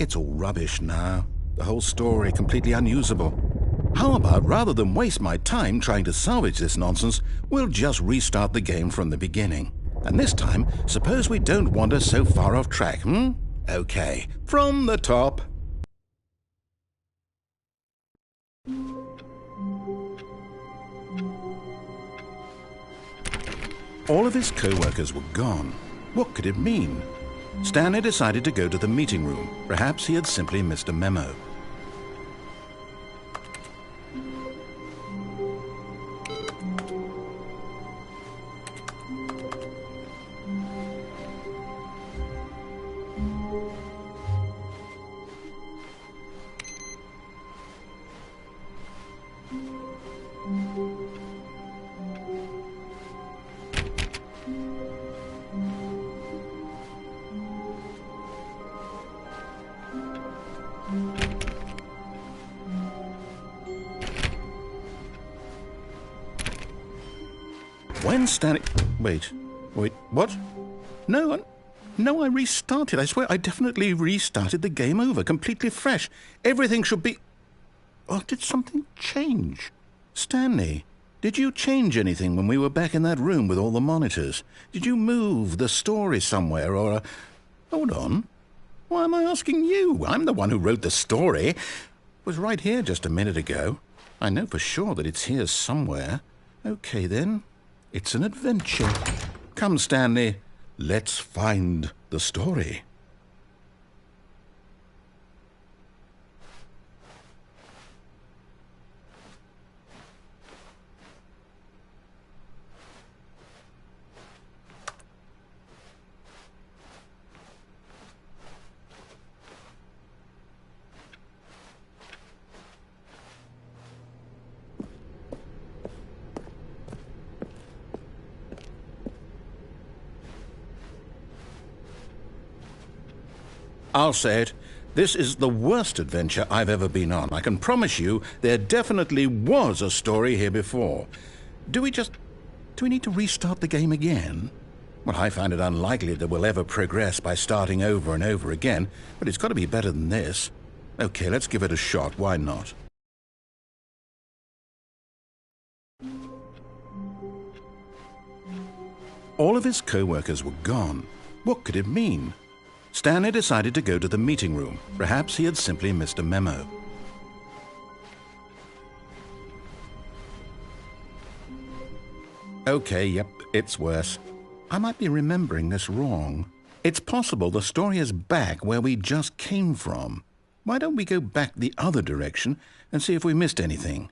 It's all rubbish now. The whole story completely unusable. How about, rather than waste my time trying to salvage this nonsense, we'll just restart the game from the beginning. And this time, suppose we don't wander so far off track, Okay, from the top. All of his co-workers were gone. What could it mean? Stanley decided to go to the meeting room. Perhaps he had simply missed a memo. When Stanley... Wait, what? No, I restarted. I swear I definitely restarted the game over, completely fresh. Everything should be... Oh, did something change? Stanley, did you change anything when we were back in that room with all the monitors? Did you move the story somewhere or... Hold on. Why am I asking you? I'm the one who wrote the story. It was right here just a minute ago. I know for sure that it's here somewhere. Okay, then. It's an adventure. Come, Stanley. Let's find the story. I'll say it. This is the worst adventure I've ever been on. I can promise you there definitely was a story here before. Do we need to restart the game again? Well, I find it unlikely that we'll ever progress by starting over and over again, but it's got to be better than this. Okay, let's give it a shot. Why not? All of his co-workers were gone. What could it mean? Stanley decided to go to the meeting room. Perhaps he had simply missed a memo. Okay, yep, it's worse. I might be remembering this wrong. It's possible the story is back where we just came from. Why don't we go back the other direction and see if we missed anything?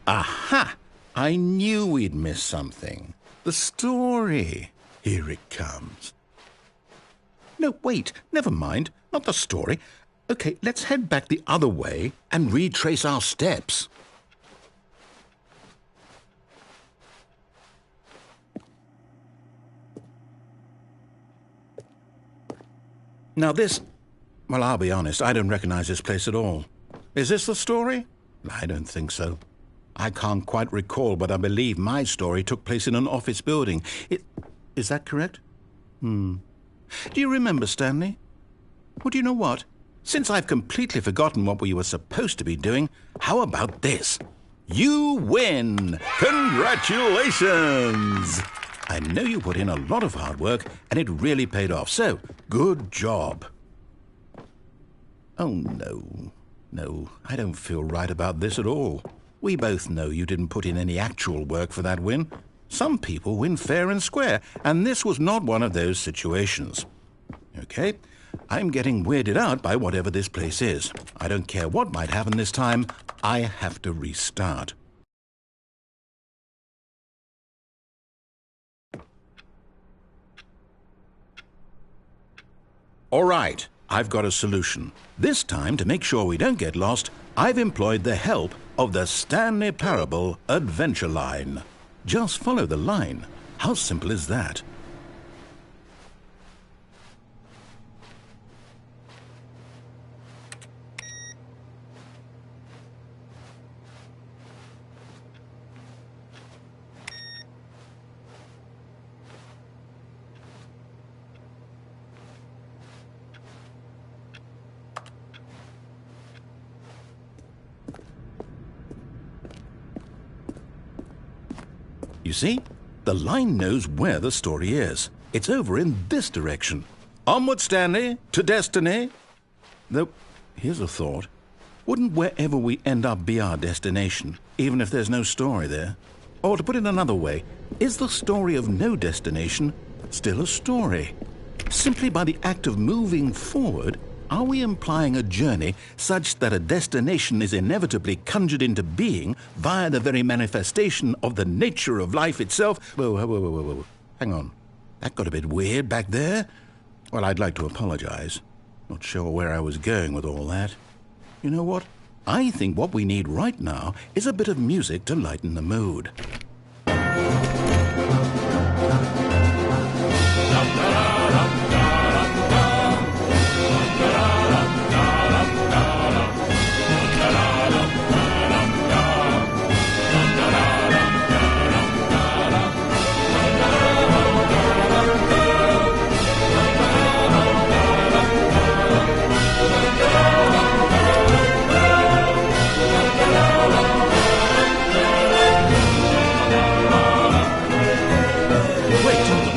Aha! I knew we'd miss something. The story. Here it comes. No, wait, never mind. Not the story. Okay, let's head back the other way and retrace our steps. Now this... Well, I'll be honest, I don't recognize this place at all. Is this the story? I don't think so. I can't quite recall, but I believe my story took place in an office building. Is that correct? Do you remember, Stanley? Well, do you know what? Since I've completely forgotten what we were supposed to be doing, how about this? You win! Congratulations! I know you put in a lot of hard work, and it really paid off, so good job. Oh, no. No, I don't feel right about this at all. We both know you didn't put in any actual work for that win. Some people win fair and square, and this was not one of those situations. Okay, I'm getting weirded out by whatever this place is. I don't care what might happen this time. I have to restart. All right, I've got a solution. This time, to make sure we don't get lost, I've employed the help of the Stanley Parable Adventure Line. Just follow the line. How simple is that? You see? The line knows where the story is. It's over in this direction. Onward, Stanley, to destiny. Though, here's a thought. Wouldn't wherever we end up be our destination, even if there's no story there? Or to put it another way, is the story of no destination still a story? Simply by the act of moving forward, are we implying a journey such that a destination is inevitably conjured into being via the very manifestation of the nature of life itself? Whoa. Hang on. That got a bit weird back there. Well, I'd like to apologize. Not sure where I was going with all that. You know what? I think what we need right now is a bit of music to lighten the mood.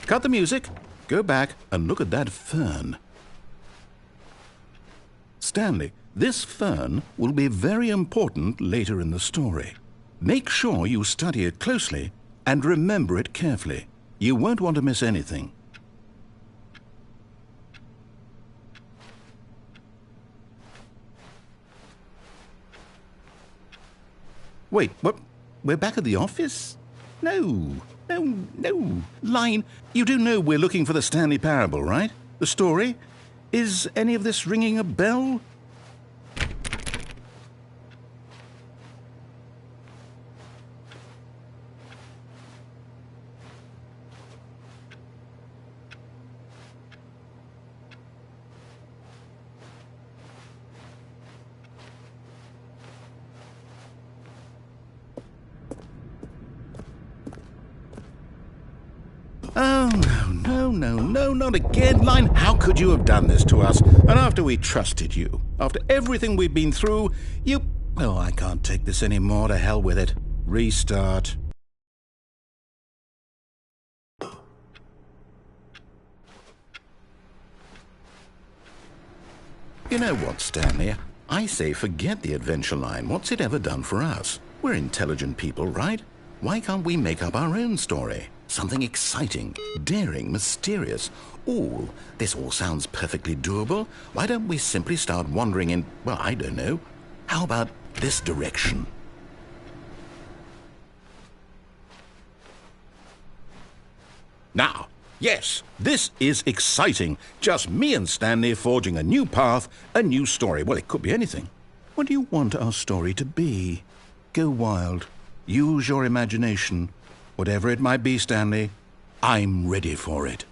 Cut the music, go back and look at that fern. Stanley, this fern will be very important later in the story. Make sure you study it closely and remember it carefully. You won't want to miss anything. Wait, what? We're back at the office? No. Line, you do know we're looking for the Stanley Parable, right? The story? Is any of this ringing a bell? Oh, no, not again, Line. How could you have done this to us? And after we trusted you, after everything we've been through, you... Oh, I can't take this anymore. To hell with it. Restart. You know what, Stanley? I say forget the adventure line. What's it ever done for us? We're intelligent people, right? Why can't we make up our own story? Something exciting, daring, mysterious. This all sounds perfectly doable. Why don't we simply start wandering in, well, I don't know. How about this direction? Now, yes, this is exciting. Just me and Stanley forging a new path, a new story. Well, it could be anything. What do you want our story to be? Go wild. Use your imagination. Whatever it might be, Stanley, I'm ready for it.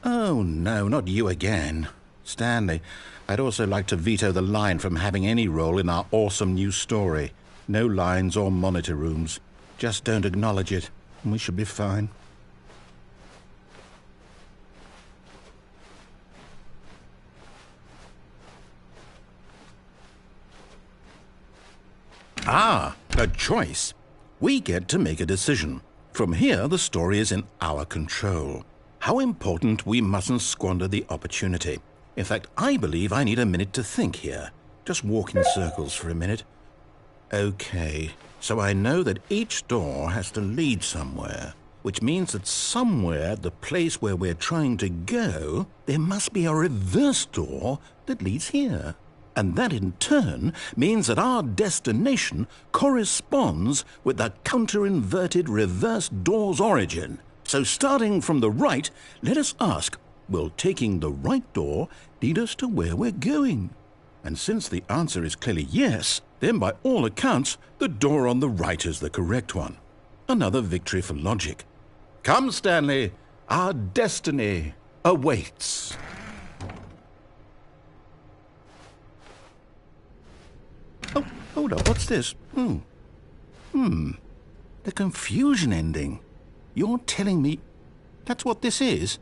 Oh, no, not you again. Stanley, I'd also like to veto the line from having any role in our awesome new story. No lines or monitor rooms. Just don't acknowledge it, and we should be fine. Ah, a choice. We get to make a decision. From here, the story is in our control. How important we mustn't squander the opportunity. In fact, I believe I need a minute to think here. Just walk in circles for a minute. Okay, so I know that each door has to lead somewhere, which means that somewhere at the place where we're trying to go, there must be a reverse door that leads here. And that in turn means that our destination corresponds with the counter-inverted reverse door's origin. So starting from the right, let us ask, will taking the right door lead us to where we're going? And since the answer is clearly yes, then by all accounts, the door on the right is the correct one. Another victory for logic. Come, Stanley, our destiny awaits. Oh, hold up, what's this? The confusion ending. You're telling me that's what this is?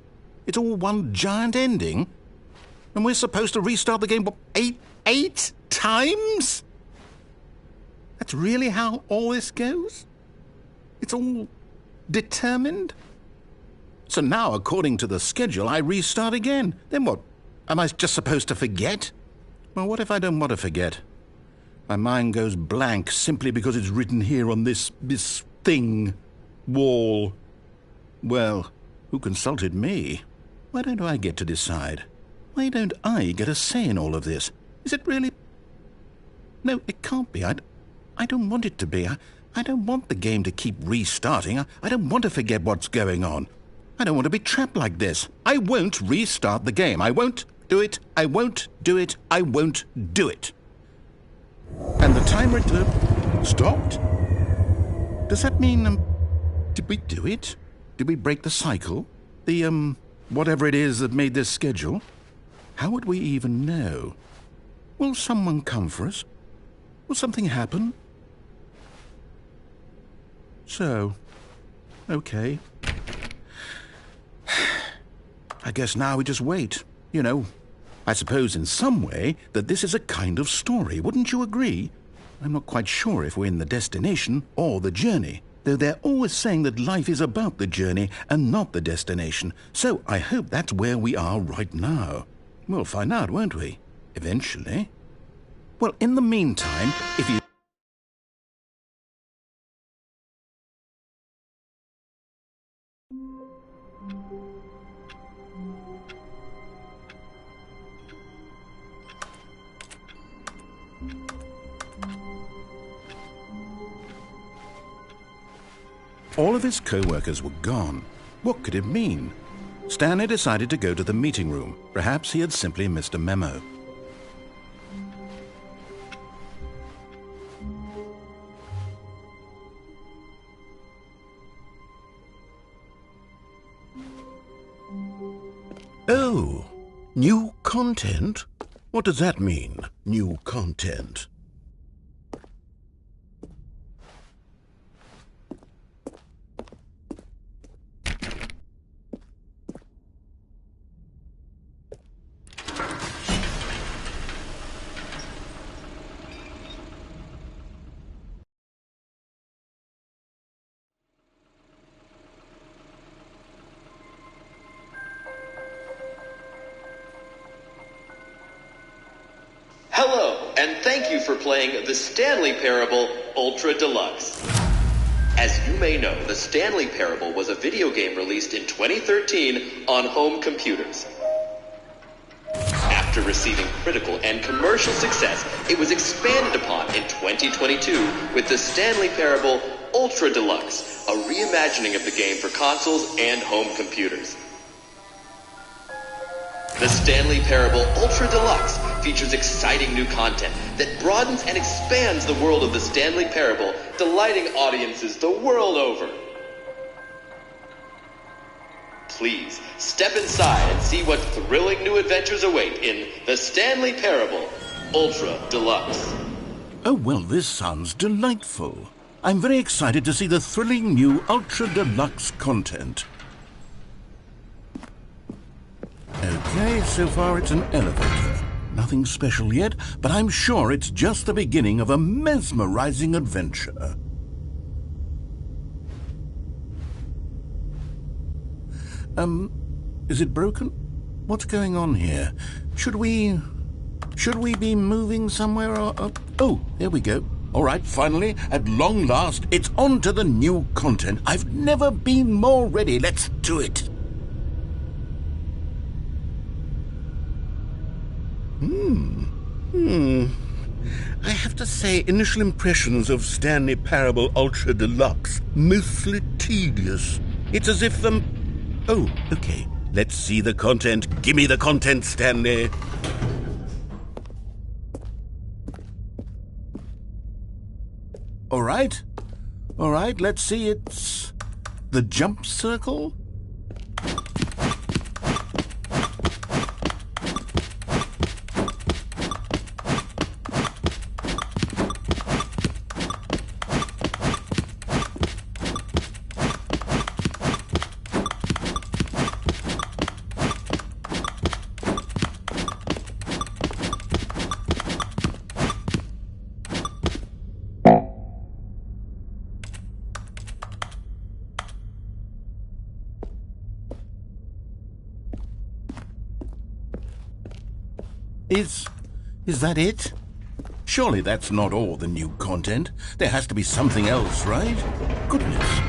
It's all one giant ending? And we're supposed to restart the game, what, eight times? That's really how all this goes? It's all determined? So now, according to the schedule, I restart again. Then what? Am I just supposed to forget? Well, what if I don't want to forget? My mind goes blank simply because it's written here on this thing, wall. Well, who consulted me? Why don't I get to decide? Why don't I get a say in all of this? Is it really? No, it can't be. I don't want it to be. I don't want the game to keep restarting. I don't want to forget what's going on. I don't want to be trapped like this. I won't restart the game. I won't do it. I won't do it. I won't do it. And the timer stopped? Does that mean, did we do it? Did we break the cycle? The, whatever it is that made this schedule? How would we even know? Will someone come for us? Will something happen? So, okay. I guess now we just wait. You know, I suppose in some way that this is a kind of story. Wouldn't you agree? I'm not quite sure if we're in the destination or the journey, though they're always saying that life is about the journey and not the destination. So I hope that's where we are right now. We'll find out, won't we? Eventually. Well, in the meantime, if you... All of his co-workers were gone. What could it mean? Stanley decided to go to the meeting room. Perhaps he had simply missed a memo. Oh, new content? What does that mean, new content? Hello, and thank you for playing The Stanley Parable Ultra Deluxe. As you may know, The Stanley Parable was a video game released in 2013 on home computers. After receiving critical and commercial success, it was expanded upon in 2022 with The Stanley Parable Ultra Deluxe, a reimagining of the game for consoles and home computers. The Stanley Parable Ultra Deluxe features exciting new content that broadens and expands the world of the Stanley Parable, delighting audiences the world over. Please, step inside and see what thrilling new adventures await in The Stanley Parable Ultra Deluxe. Oh, well, this sounds delightful. I'm very excited to see the thrilling new Ultra Deluxe content. Okay, so far it's an elevator. Nothing special yet, but I'm sure it's just the beginning of a mesmerizing adventure. Is it broken? What's going on here? Should we be moving somewhere or... Oh, there we go. All right, finally, at long last, it's on to the new content. I've never been more ready. Let's do it. I have to say, initial impressions of Stanley Parable Ultra Deluxe, mostly tedious. It's as if, Oh, okay. Let's see the content. Give me the content, Stanley. All right, let's see. It's the jump circle. Is that it? Surely that's not all the new content. There has to be something else, right? Goodness.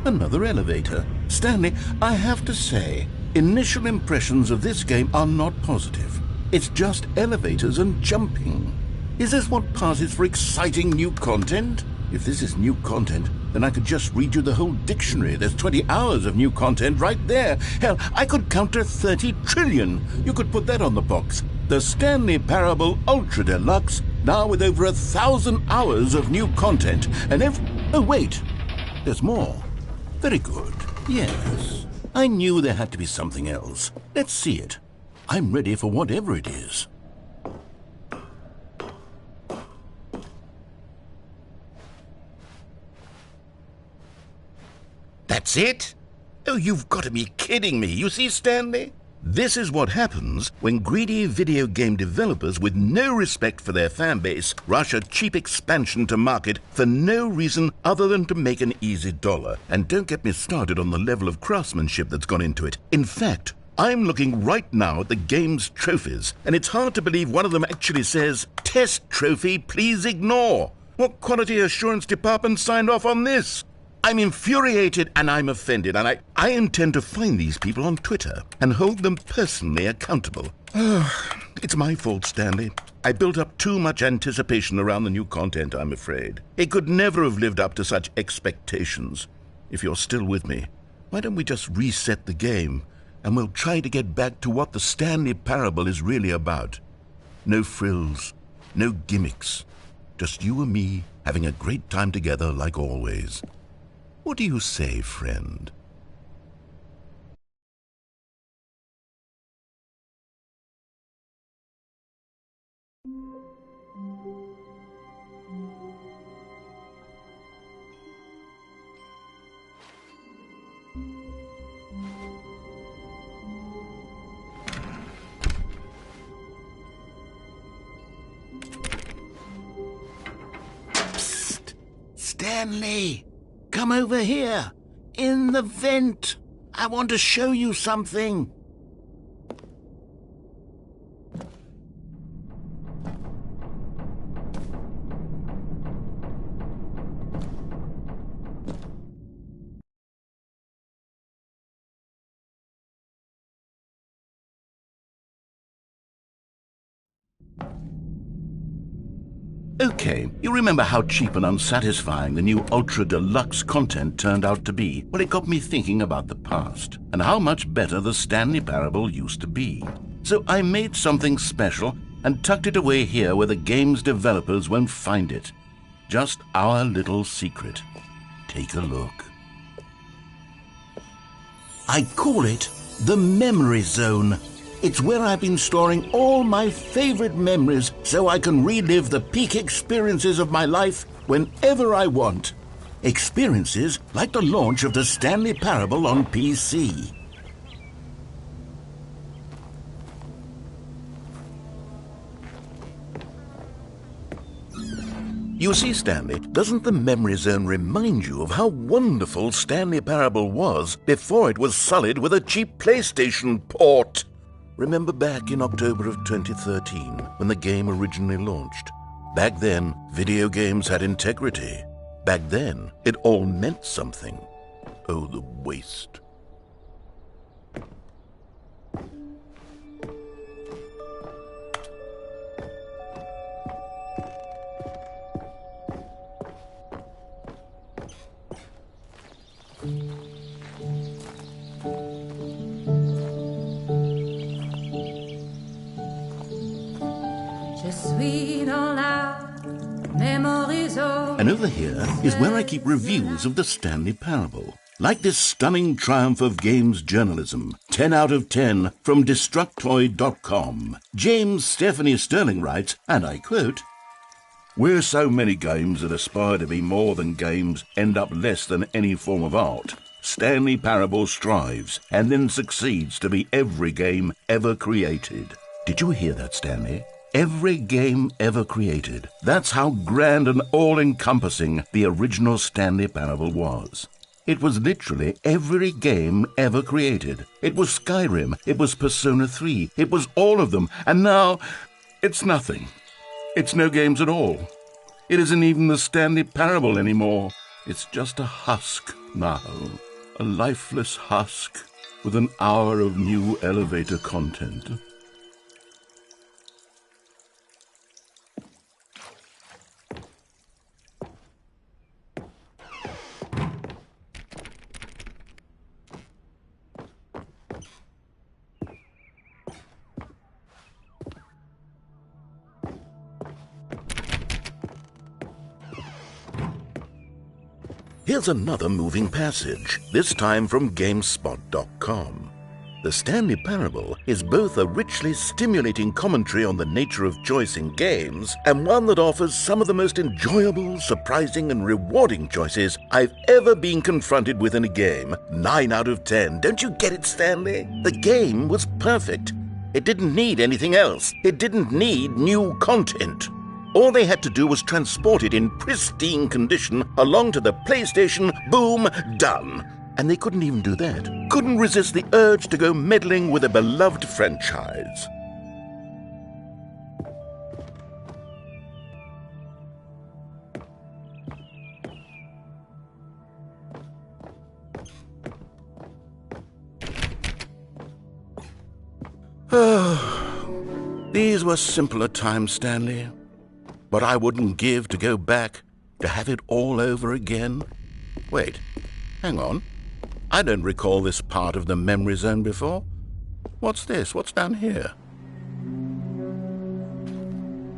Another elevator. Stanley, I have to say, initial impressions of this game are not positive. It's just elevators and jumping. Is this what passes for exciting new content? If this is new content, then I could just read you the whole dictionary. There's 20 hours of new content right there. Hell, I could count to 30 trillion. You could put that on the box. The Stanley Parable Ultra Deluxe, now with over 1,000 hours of new content. And oh, wait. There's more. Very good. Yes. I knew there had to be something else. Let's see it. I'm ready for whatever it is. That's it? Oh, you've got to be kidding me. You see, Stanley? This is what happens when greedy video game developers with no respect for their fan base rush a cheap expansion to market for no reason other than to make an easy dollar. And don't get me started on the level of craftsmanship that's gone into it. In fact, I'm looking right now at the game's trophies, and it's hard to believe one of them actually says, "Test trophy, please ignore." What quality assurance department signed off on this? I'm infuriated and I'm offended, and I intend to find these people on Twitter and hold them personally accountable. It's my fault, Stanley. I built up too much anticipation around the new content, I'm afraid. It could never have lived up to such expectations. If you're still with me, why don't we just reset the game and we'll try to get back to what the Stanley Parable is really about. No frills, no gimmicks, just you and me having a great time together like always. What do you say, friend? Psst! Stanley! Come over here, in the vent. I want to show you something. Okay, you remember how cheap and unsatisfying the new Ultra Deluxe content turned out to be? Well, it got me thinking about the past and how much better the Stanley Parable used to be. So I made something special and tucked it away here where the game's developers won't find it. Just our little secret. Take a look. I call it the Memory Zone. It's where I've been storing all my favorite memories so I can relive the peak experiences of my life whenever I want. Experiences like the launch of the Stanley Parable on PC. You see, Stanley, doesn't the Memory Zone remind you of how wonderful Stanley Parable was before it was sullied with a cheap PlayStation port? Remember back in October of 2013, when the game originally launched? Back then, video games had integrity. Back then, it all meant something. Oh, the waste. And over here is where I keep reviews of the Stanley Parable. Like this stunning triumph of games journalism, 10 out of 10 from Destructoid.com. James Stephanie Sterling writes, and I quote, "Where so many games that aspire to be more than games end up less than any form of art, Stanley Parable strives and then succeeds to be every game ever created." Did you hear that, Stanley? Every game ever created. That's how grand and all-encompassing the original Stanley Parable was. It was literally every game ever created. It was Skyrim. It was Persona 3. It was all of them. And now... It's nothing. It's no games at all. It isn't even the Stanley Parable anymore. It's just a husk now. A lifeless husk with an hour of new elevator content. Here's another moving passage, this time from GameSpot.com. The Stanley Parable is both a richly stimulating commentary on the nature of choice in games and one that offers some of the most enjoyable, surprising, and rewarding choices I've ever been confronted with in a game. 9 out of 10. Don't you get it, Stanley? The game was perfect. It didn't need anything else. It didn't need new content. All they had to do was transport it in pristine condition along to the PlayStation. Boom, done. And they couldn't even do that. Couldn't resist the urge to go meddling with a beloved franchise. These were simpler times, Stanley. But I wouldn't give to go back, to have it all over again. Wait, hang on. I don't recall this part of the memory zone before. What's this? What's down here?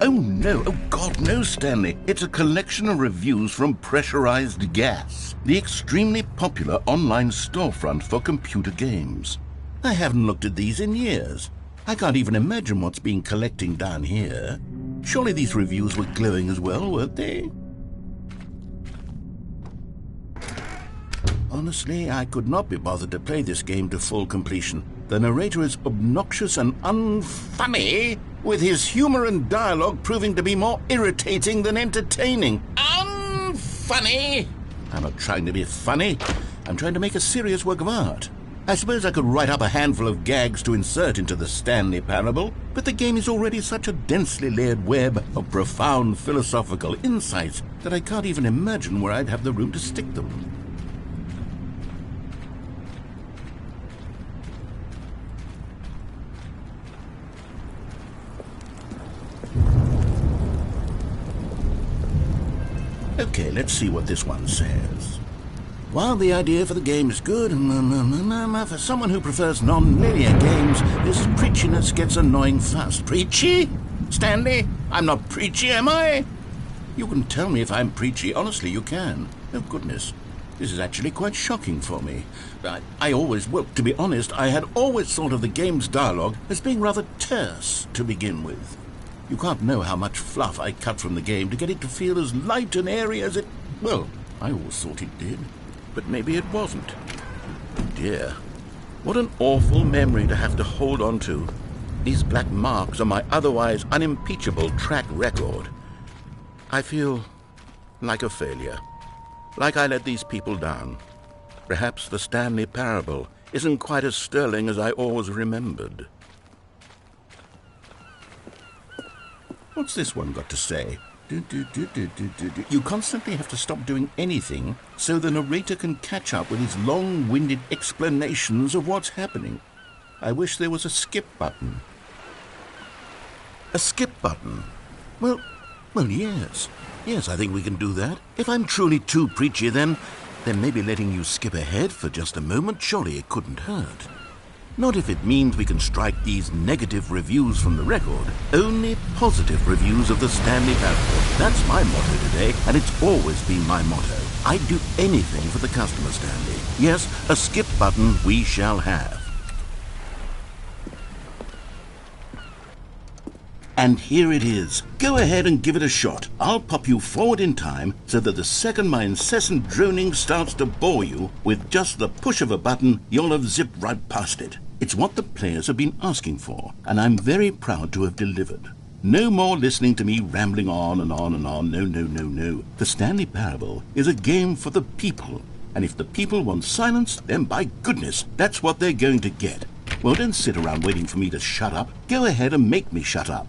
Oh no, oh God, no, Stanley. It's a collection of reviews from Pressurized Gas, the extremely popular online storefront for computer games. I haven't looked at these in years. I can't even imagine what's been collecting down here. Surely these reviews were glowing as well, weren't they? Honestly, I could not be bothered to play this game to full completion. The narrator is obnoxious and unfunny, with his humor and dialogue proving to be more irritating than entertaining. Unfunny! I'm not trying to be funny. I'm trying to make a serious work of art. I suppose I could write up a handful of gags to insert into the Stanley Parable, but the game is already such a densely layered web of profound philosophical insights that I can't even imagine where I'd have the room to stick them. Okay, let's see what this one says. While the idea for the game is good, for someone who prefers non-linear games, this preachiness gets annoying fast. Preachy? Stanley, I'm not preachy, am I? You can tell me if I'm preachy. Honestly, you can. Oh, goodness. This is actually quite shocking for me. Well, to be honest, I had always thought of the game's dialogue as being rather terse to begin with. You can't know how much fluff I cut from the game to get it to feel as light and airy as it... Well, I always thought it did. But maybe it wasn't. Dear, what an awful memory to have to hold on to. These black marks on my otherwise unimpeachable track record. I feel like a failure. Like I let these people down. Perhaps the Stanley Parable isn't quite as sterling as I always remembered. What's this one got to say? You constantly have to stop doing anything so the narrator can catch up with his long-winded explanations of what's happening. I wish there was a skip button. A skip button? Well, yes. Yes, I think we can do that. If I'm truly too preachy, then maybe letting you skip ahead for just a moment, surely it couldn't hurt. Not if it means we can strike these negative reviews from the record. Only positive reviews of the Stanley Parable. That's my motto today, and it's always been my motto. I'd do anything for the customer, Stanley. Yes, a skip button we shall have. And here it is. Go ahead and give it a shot. I'll pop you forward in time so that the second my incessant droning starts to bore you, with just the push of a button, you'll have zipped right past it. It's what the players have been asking for, and I'm very proud to have delivered. No more listening to me rambling on and on and on. No. The Stanley Parable is a game for the people, and if the people want silence, then by goodness, that's what they're going to get. Well, don't sit around waiting for me to shut up. Go ahead and make me shut up.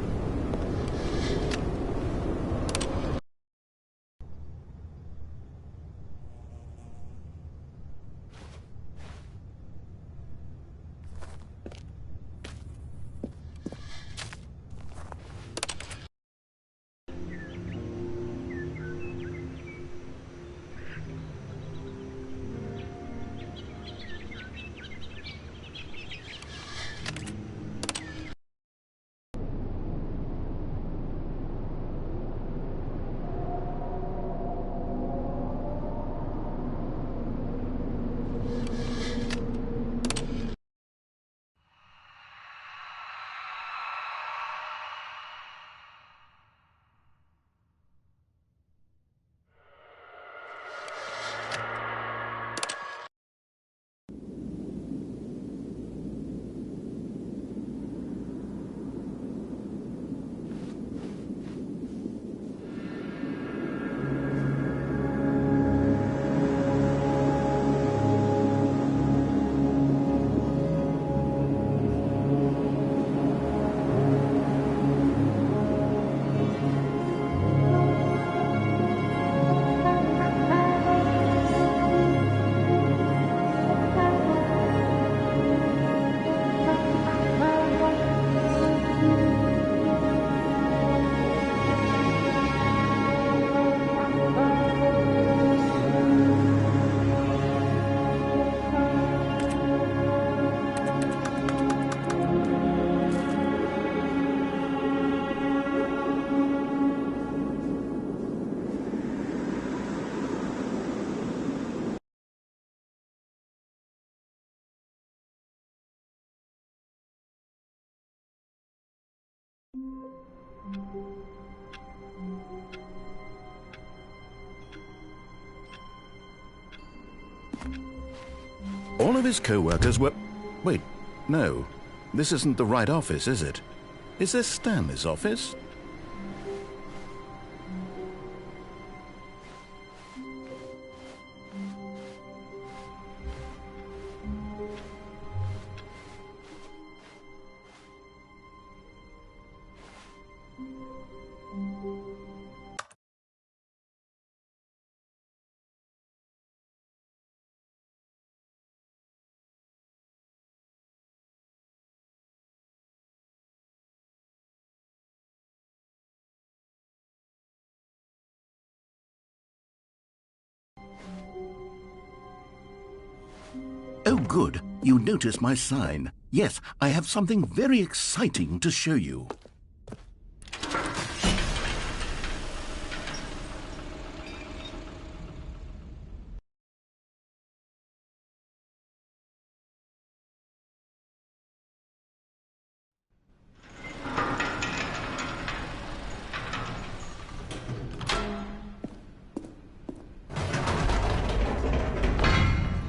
All of his co-workers were... Wait, no. This isn't the right office, is it? Is this Stanley's office? Oh, good. You notice my sign. Yes, I have something very exciting to show you.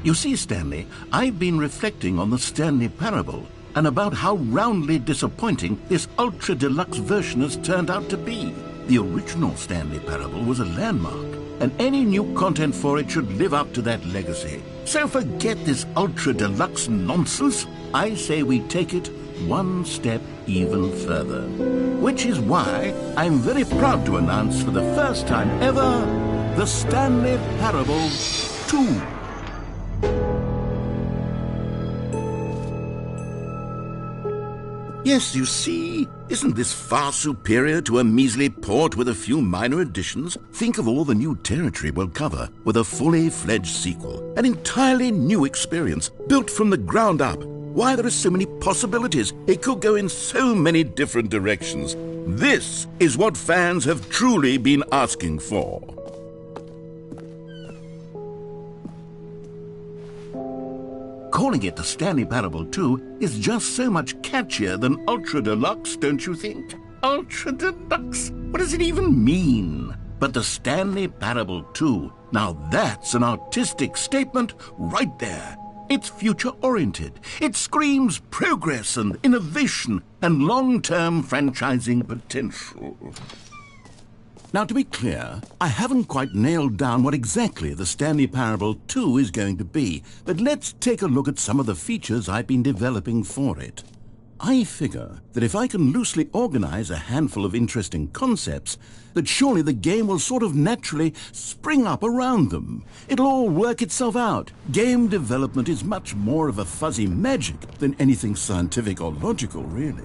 You see, Stanley, I've been reflecting on the Stanley Parable and about how roundly disappointing this ultra-deluxe version has turned out to be. The original Stanley Parable was a landmark, and any new content for it should live up to that legacy. So forget this ultra-deluxe nonsense. I say we take it one step even further. Which is why I'm very proud to announce for the first time ever, the Stanley Parable 2. Yes, you see, isn't this far superior to a measly port with a few minor additions? Think of all the new territory we'll cover with a fully fledged sequel. An entirely new experience, built from the ground up. Why, there are so many possibilities. It could go in so many different directions. This is what fans have truly been asking for. Calling it the Stanley Parable 2 is just so much catchier than Ultra Deluxe, don't you think? Ultra Deluxe? What does it even mean? But the Stanley Parable 2, now that's an artistic statement right there. It's future-oriented. It screams progress and innovation and long-term franchising potential. Now, to be clear, I haven't quite nailed down what exactly the Stanley Parable 2 is going to be, but let's take a look at some of the features I've been developing for it. I figure that if I can loosely organize a handful of interesting concepts, that surely the game will sort of naturally spring up around them. It'll all work itself out. Game development is much more of a fuzzy magic than anything scientific or logical, really.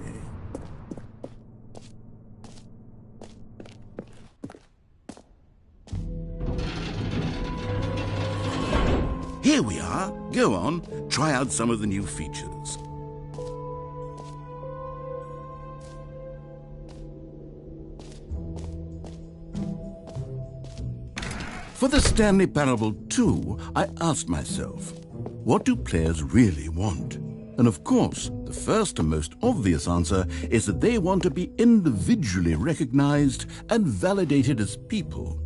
Here we are. Go on, try out some of the new features. For the Stanley Parable 2, I asked myself, what do players really want? And of course, the first and most obvious answer is that they want to be individually recognized and validated as people.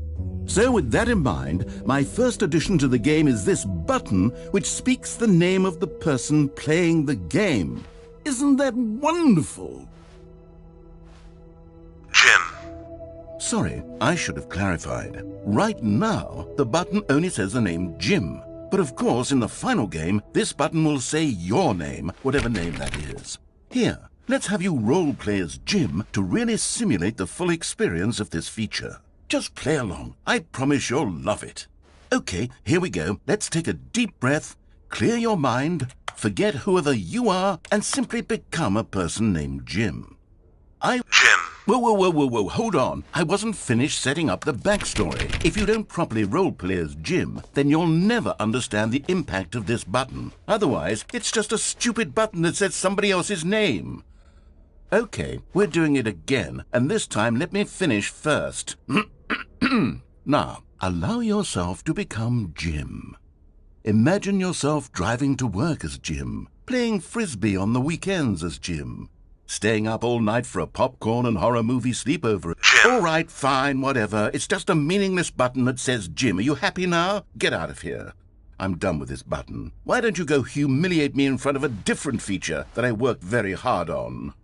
So with that in mind, my first addition to the game is this button which speaks the name of the person playing the game. Isn't that wonderful? Jim. Sorry, I should have clarified. Right now, the button only says the name Jim. But of course, in the final game, this button will say your name, whatever name that is. Here, let's have you role-play as Jim to really simulate the full experience of this feature. Just play along. I promise you'll love it. Okay, here we go. Let's take a deep breath, clear your mind, forget whoever you are, and simply become a person named Jim. Jim. Whoa, hold on. I wasn't finished setting up the backstory. If you don't properly roleplay as Jim, then you'll never understand the impact of this button. Otherwise, it's just a stupid button that says somebody else's name. Okay, we're doing it again, and this time let me finish first. Now, allow yourself to become Jim. Imagine yourself driving to work as Jim, playing frisbee on the weekends as Jim, Staying up all night for a popcorn and horror movie sleepover. All right, fine, whatever. It's just a meaningless button that says Jim. Are you happy now? Get out of here. I'm done with this button. Why don't you go humiliate me in front of a different feature that I worked very hard on?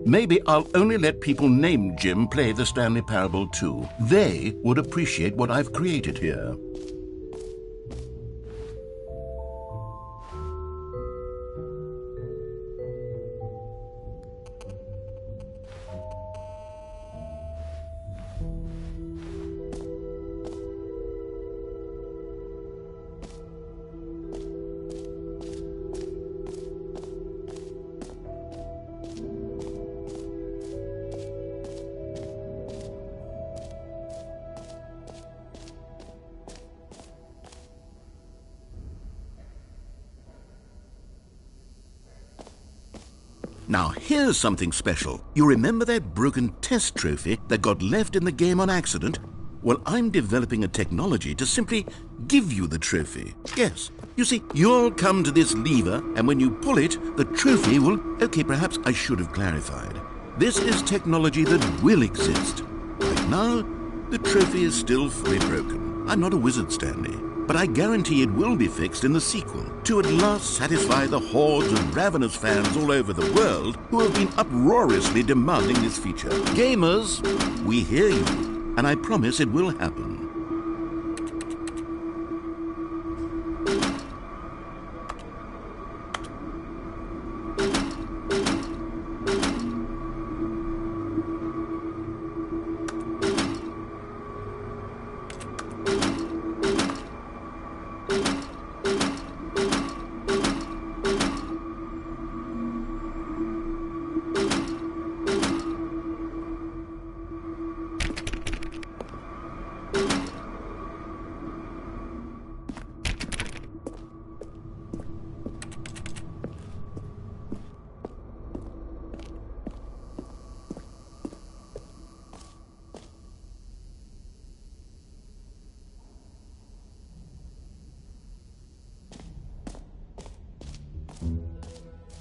Maybe I'll only let people named Jim play the Stanley Parable too. They would appreciate what I've created here. Now, here's something special. You remember that broken test trophy that got left in the game on accident? Well, I'm developing a technology to simply give you the trophy. Yes. You see, you'll come to this lever, and when you pull it, the trophy will... Okay, perhaps I should have clarified. This is technology that will exist. Right now, the trophy is still fully broken. I'm not a wizard, Stanley. But I guarantee it will be fixed in the sequel to at last satisfy the hordes of ravenous fans all over the world who have been uproariously demanding this feature. Gamers, we hear you, and I promise it will happen.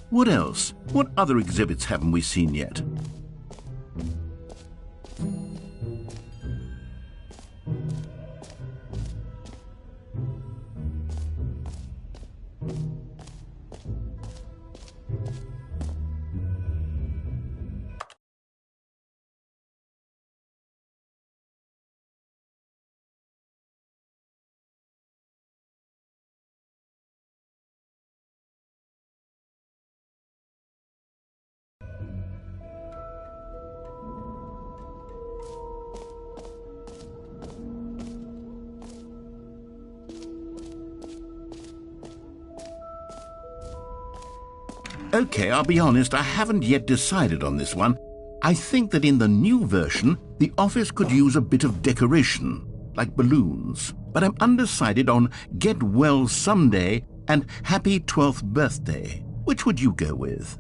What else? What other exhibits haven't we seen yet? Okay, I'll be honest, I haven't yet decided on this one. I think that in the new version, the office could use a bit of decoration, like balloons. But I'm undecided on Get Well Someday and Happy 12th Birthday. Which would you go with?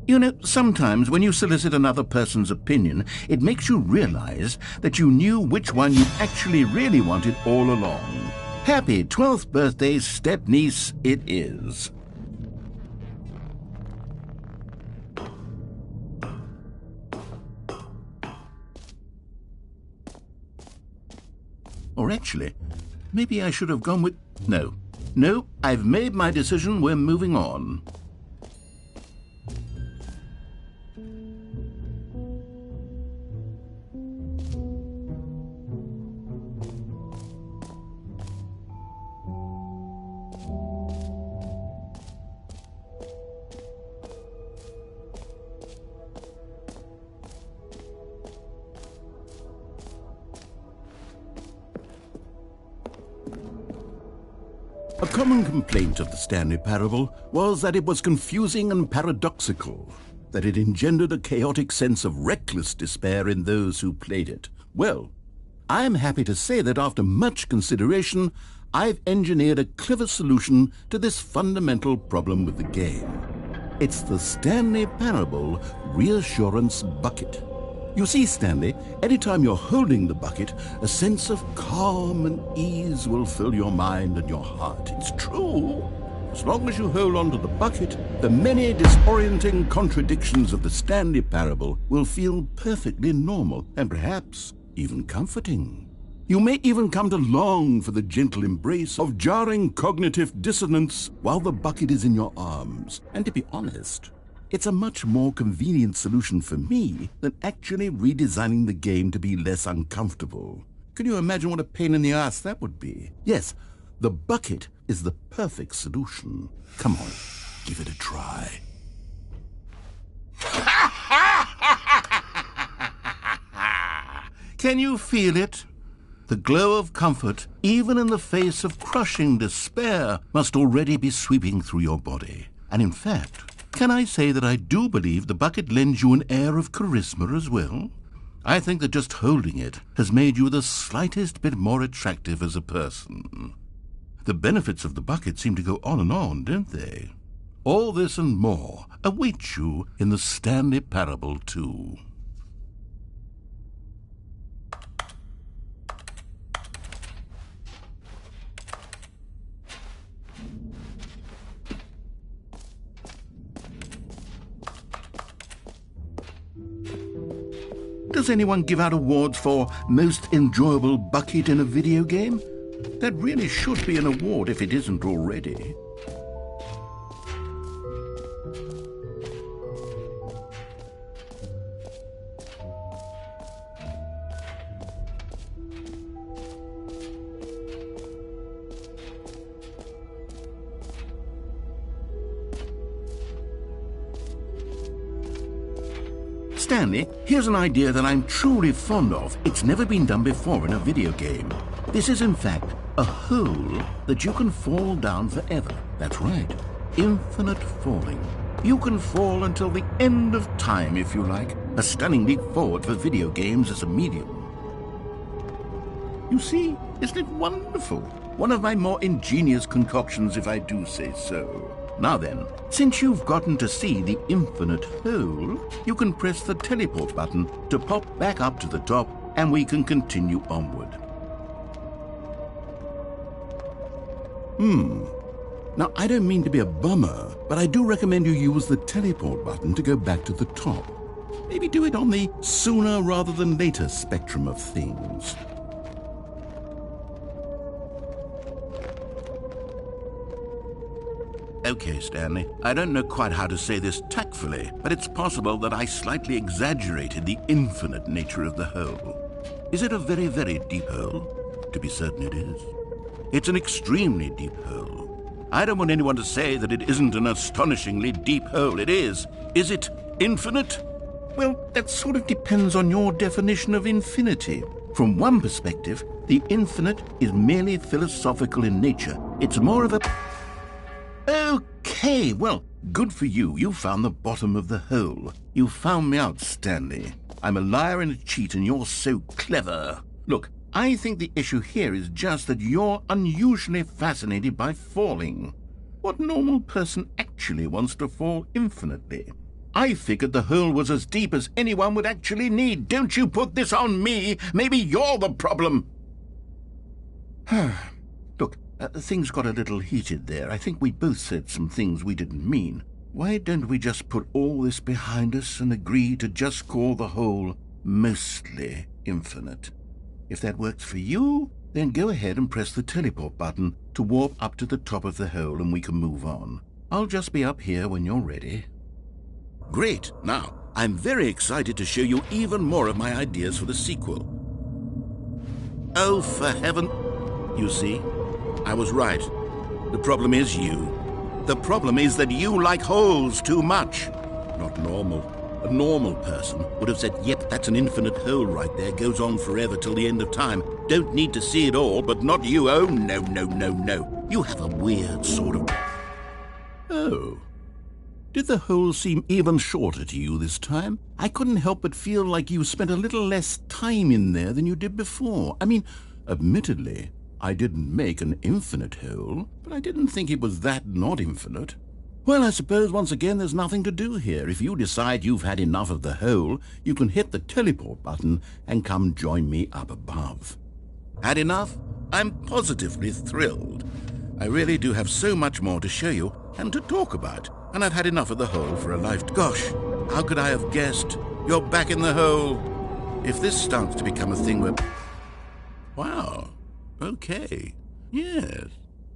You know, sometimes when you solicit another person's opinion, it makes you realize that you knew which one you actually really wanted all along. Happy 12th birthday, step-niece, it is. Or actually, maybe I should have gone with... No, I've made my decision, we're moving on. A common complaint of the Stanley Parable was that it was confusing and paradoxical, that it engendered a chaotic sense of reckless despair in those who played it. Well, I am happy to say that after much consideration, I've engineered a clever solution to this fundamental problem with the game. It's the Stanley Parable Reassurance Bucket. You see, Stanley, anytime you're holding the bucket, a sense of calm and ease will fill your mind and your heart. It's true. As long as you hold on to the bucket, the many disorienting contradictions of the Stanley Parable will feel perfectly normal and perhaps even comforting. You may even come to long for the gentle embrace of jarring cognitive dissonance while the bucket is in your arms. And to be honest, it's a much more convenient solution for me than actually redesigning the game to be less uncomfortable. Can you imagine what a pain in the ass that would be? Yes, the bucket is the perfect solution. Come on, give it a try. Can you feel it? The glow of comfort, even in the face of crushing despair, must already be sweeping through your body. And in fact, can I say that I do believe the bucket lends you an air of charisma as well? I think that just holding it has made you the slightest bit more attractive as a person. The benefits of the bucket seem to go on, don't they? All this and more await you in the Stanley Parable 2. Does anyone give out awards for most enjoyable bucket in a video game? That really should be an award if it isn't already. Stanley, here's an idea that I'm truly fond of. It's never been done before in a video game. This is, in fact, a hole that you can fall down forever. That's right. Infinite falling. You can fall until the end of time, if you like. A stunning leap forward for video games as a medium. You see, isn't it wonderful? One of my more ingenious concoctions, if I do say so. Now then, since you've gotten to see the infinite hole, you can press the teleport button to pop back up to the top, and we can continue onward. Now, I don't mean to be a bummer, but I do recommend you use the teleport button to go back to the top. Maybe do it on the sooner rather than later spectrum of things. Okay, Stanley, I don't know quite how to say this tactfully, but it's possible that I slightly exaggerated the infinite nature of the hole. Is it a very, very deep hole? To be certain it is. It's an extremely deep hole. I don't want anyone to say that it isn't an astonishingly deep hole. It is. Is it infinite? Well, that sort of depends on your definition of infinity. From one perspective, the infinite is merely philosophical in nature. It's more of a... Okay, well, good for you. You found the bottom of the hole. You found me out, Stanley. I'm a liar and a cheat, and you're so clever. Look, I think the issue here is just that you're unusually fascinated by falling. What normal person actually wants to fall infinitely? I figured the hole was as deep as anyone would actually need. Don't you put this on me. Maybe you're the problem. Look, things got a little heated there. I think we both said some things we didn't mean. Why don't we just put all this behind us and agree to just call the hole mostly infinite? If that works for you, then go ahead and press the teleport button to warp up to the top of the hole and we can move on. I'll just be up here when you're ready. Great. Now, I'm very excited to show you even more of my ideas for the sequel. Oh, for heaven... You see, I was right. The problem is you. The problem is that you like holes too much. Not normal. A normal person would have said, yep, that's an infinite hole right there, goes on forever till the end of time. Don't need to see it all, but not you. Oh, no, no, no, no. You have a weird sort of... Oh. Did the hole seem even shorter to you this time? I couldn't help but feel like you spent a little less time in there than you did before. I mean, admittedly, I didn't make an infinite hole, but I didn't think it was that not infinite. Well, I suppose once again there's nothing to do here. If you decide you've had enough of the hole, you can hit the teleport button and come join me up above. Had enough? I'm positively thrilled. I really do have so much more to show you and to talk about, and I've had enough of the hole for a life. Gosh, how could I have guessed? You're back in the hole. If this starts to become a thing where... Wow. Okay. Yes.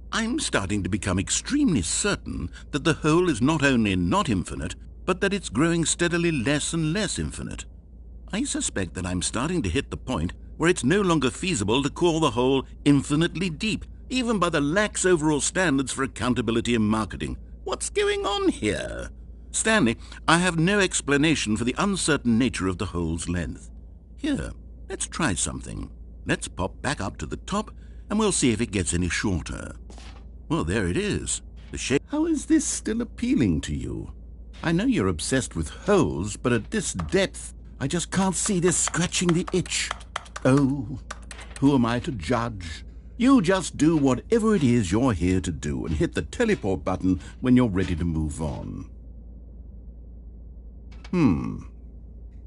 I'm starting to become extremely certain that the hole is not only not infinite, but that it's growing steadily less and less infinite. I suspect that I'm starting to hit the point where it's no longer feasible to call the hole infinitely deep, even by the lax overall standards for accountability and marketing. What's going on here? Stanley, I have no explanation for the uncertain nature of the hole's length. Here, let's try something. Let's pop back up to the top, and we'll see if it gets any shorter. Well, there it is. The shape. How is this still appealing to you? I know you're obsessed with holes, but at this depth, I just can't see this scratching the itch. Oh, who am I to judge? You just do whatever it is you're here to do and hit the teleport button when you're ready to move on.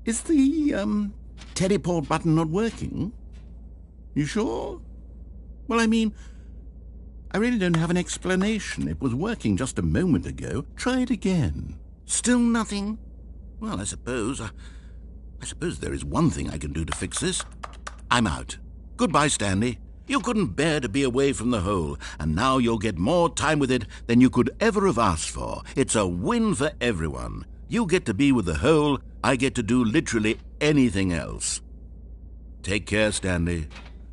Is the, teleport button not working? You sure? Well, I mean, I really don't have an explanation. It was working just a moment ago. Try it again. Still nothing? Well, I suppose there is one thing I can do to fix this. I'm out. Goodbye, Stanley. You couldn't bear to be away from the hole, and now you'll get more time with it than you could ever have asked for. It's a win for everyone. You get to be with the hole, I get to do literally anything else. Take care, Stanley.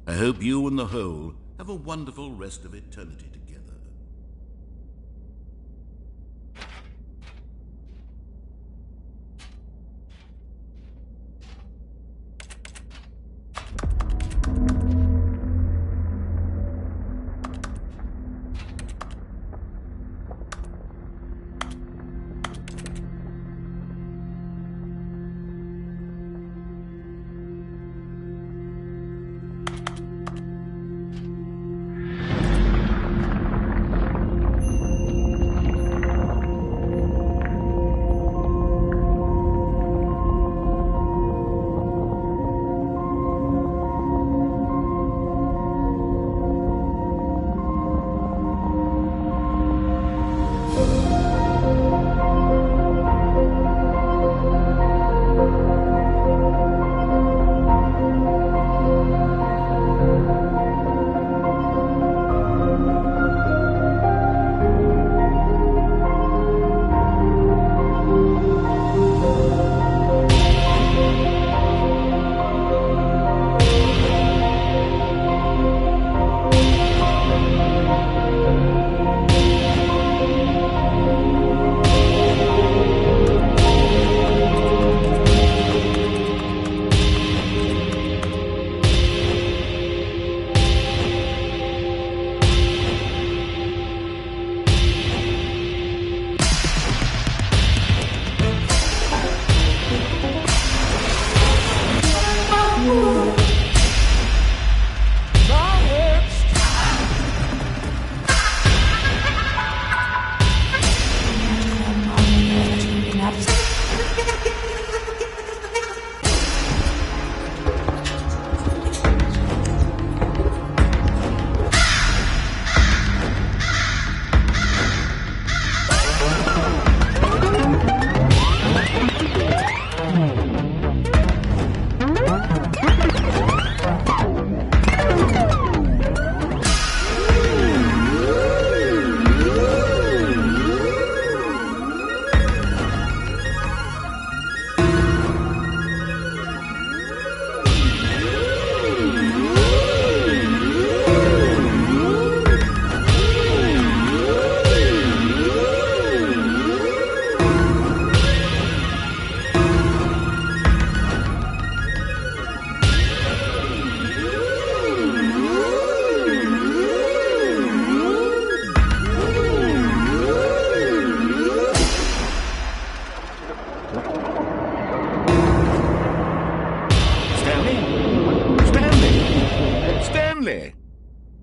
I hope you and the hole have a wonderful rest of eternity together.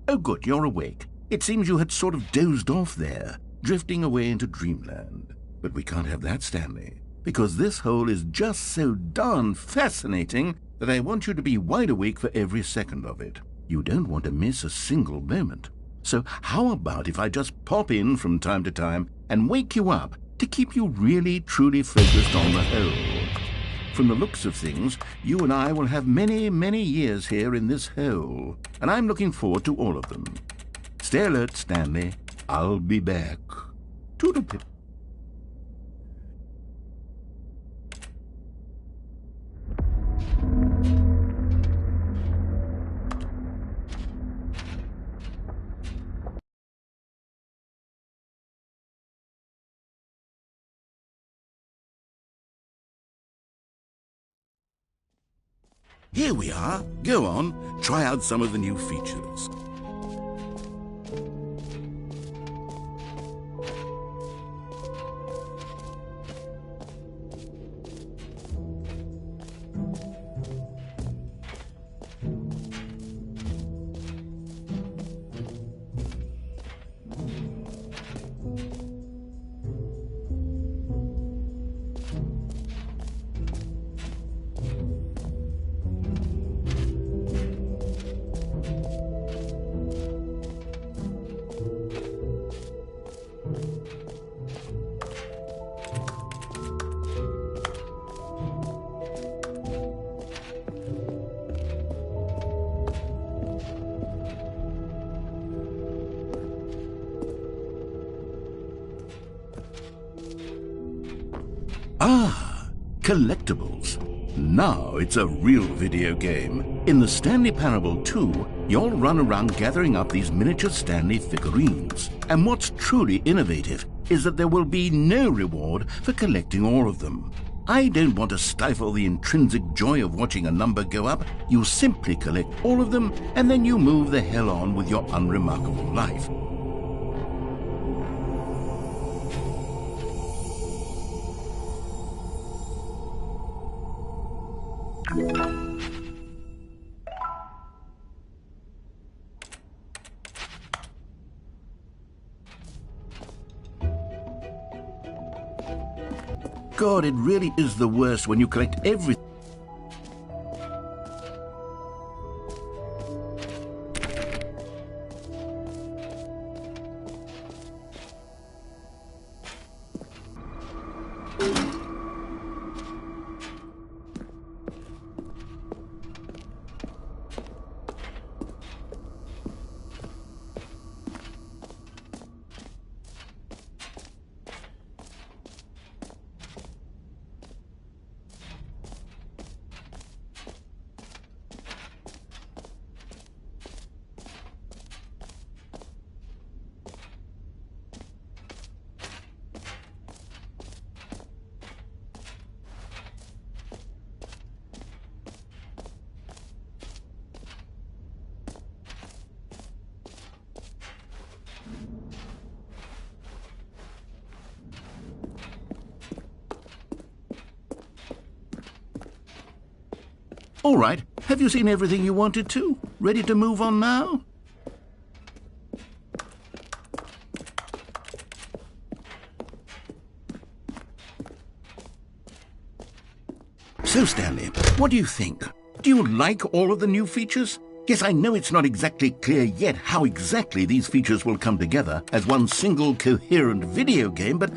Oh, good, you're awake. It seems you had sort of dozed off there. drifting away into dreamland. But we can't have that, Stanley, because this hole is just so darn fascinating that I want you to be wide awake for every second of it. You don't want to miss a single moment. So how about if I just pop in from time to time and wake you up to keep you really, truly focused on the hole? From the looks of things, you and I will have many, many years here in this hole, and I'm looking forward to all of them. Stay alert, Stanley. I'll be back. Toodle-pip. Here we are. Go on, try out some of the new features. Ah, collectibles. Now it's a real video game. In the Stanley Parable 2, you'll run around gathering up these miniature Stanley figurines. And what's truly innovative is that there will be no reward for collecting all of them. I don't want to stifle the intrinsic joy of watching a number go up. You simply collect all of them, and then you move the hell on with your unremarkable life. God, it really is the worst when you collect everything. All right, have you seen everything you wanted to? Ready to move on now? So, Stanley, what do you think? Do you like all of the new features? Yes, I know it's not exactly clear yet how exactly these features will come together as one single coherent video game, but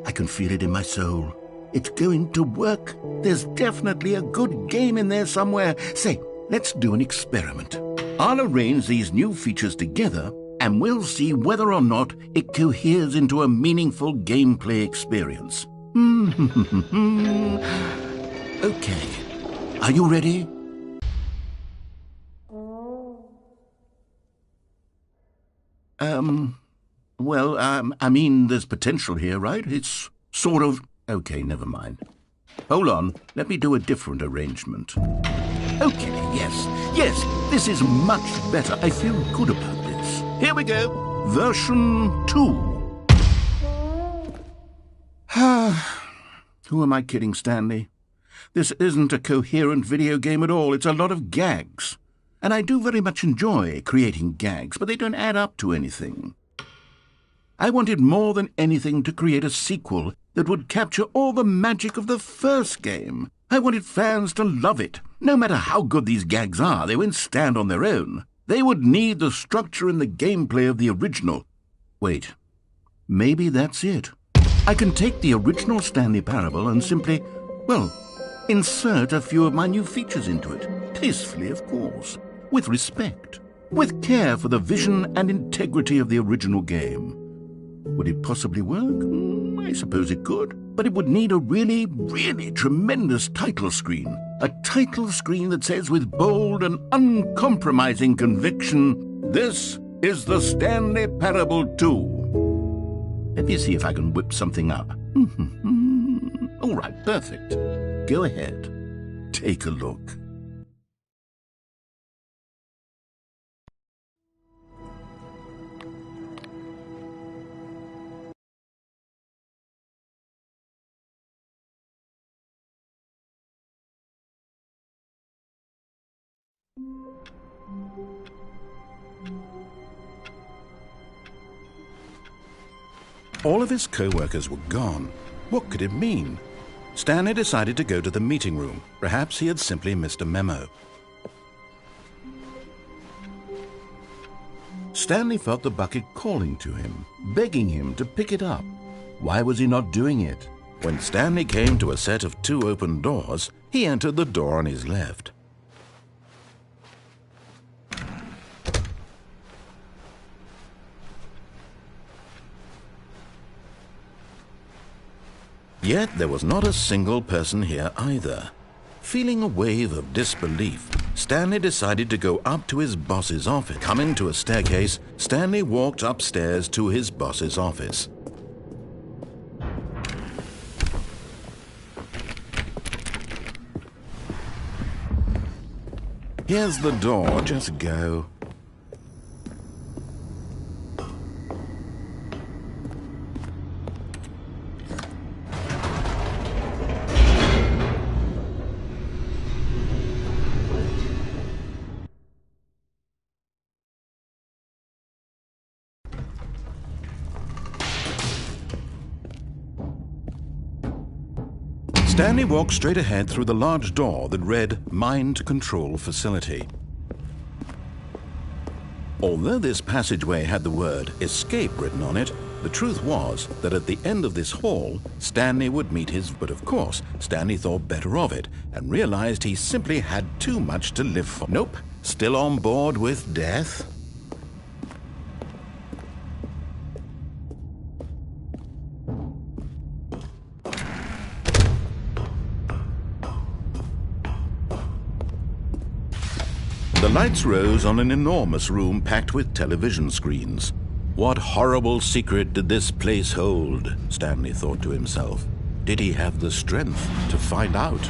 I can feel it in my soul. It's going to work. There's definitely a good game in there somewhere. Say, let's do an experiment. I'll arrange these new features together, and we'll see whether or not it coheres into a meaningful gameplay experience. Okay. Are you ready? I mean, there's potential here, right? It's sort of... Okay, never mind. Hold on, let me do a different arrangement. Okay, yes, this is much better. I feel good about this. Here we go, version 2. Who am I kidding, Stanley? This isn't a coherent video game at all. It's a lot of gags. And I do very much enjoy creating gags, but they don't add up to anything. I wanted more than anything to create a sequel that would capture all the magic of the first game. I wanted fans to love it. No matter how good these gags are, they won't stand on their own. They would need the structure and the gameplay of the original. Wait, maybe that's it. I can take the original Stanley Parable and simply, well, insert a few of my new features into it. Tastefully, of course. With respect. With care for the vision and integrity of the original game. Would it possibly work? I suppose it could. But it would need a really, really tremendous title screen. A title screen that says with bold and uncompromising conviction, "This is the Stanley Parable 2. Let me see if I can whip something up. All right, perfect. Go ahead. Take a look. All of his co-workers were gone. What could it mean? Stanley decided to go to the meeting room. Perhaps he had simply missed a memo. Stanley felt the bucket calling to him, begging him to pick it up. Why was he not doing it? When Stanley came to a set of 2 open doors, he entered the door on his left. Yet there was not a single person here either. Feeling a wave of disbelief, Stanley decided to go up to his boss's office. Coming to a staircase, Stanley walked upstairs to his boss's office. Here's the door, just go. Stanley walked straight ahead through the large door that read Mind Control Facility. Although this passageway had the word Escape written on it, the truth was that at the end of this hall, Stanley would meet his... But of course, Stanley thought better of it and realized he simply had too much to live for. Nope, still on board with death. The lights rose on an enormous room packed with television screens. What horrible secret did this place hold? Stanley thought to himself. Did he have the strength to find out?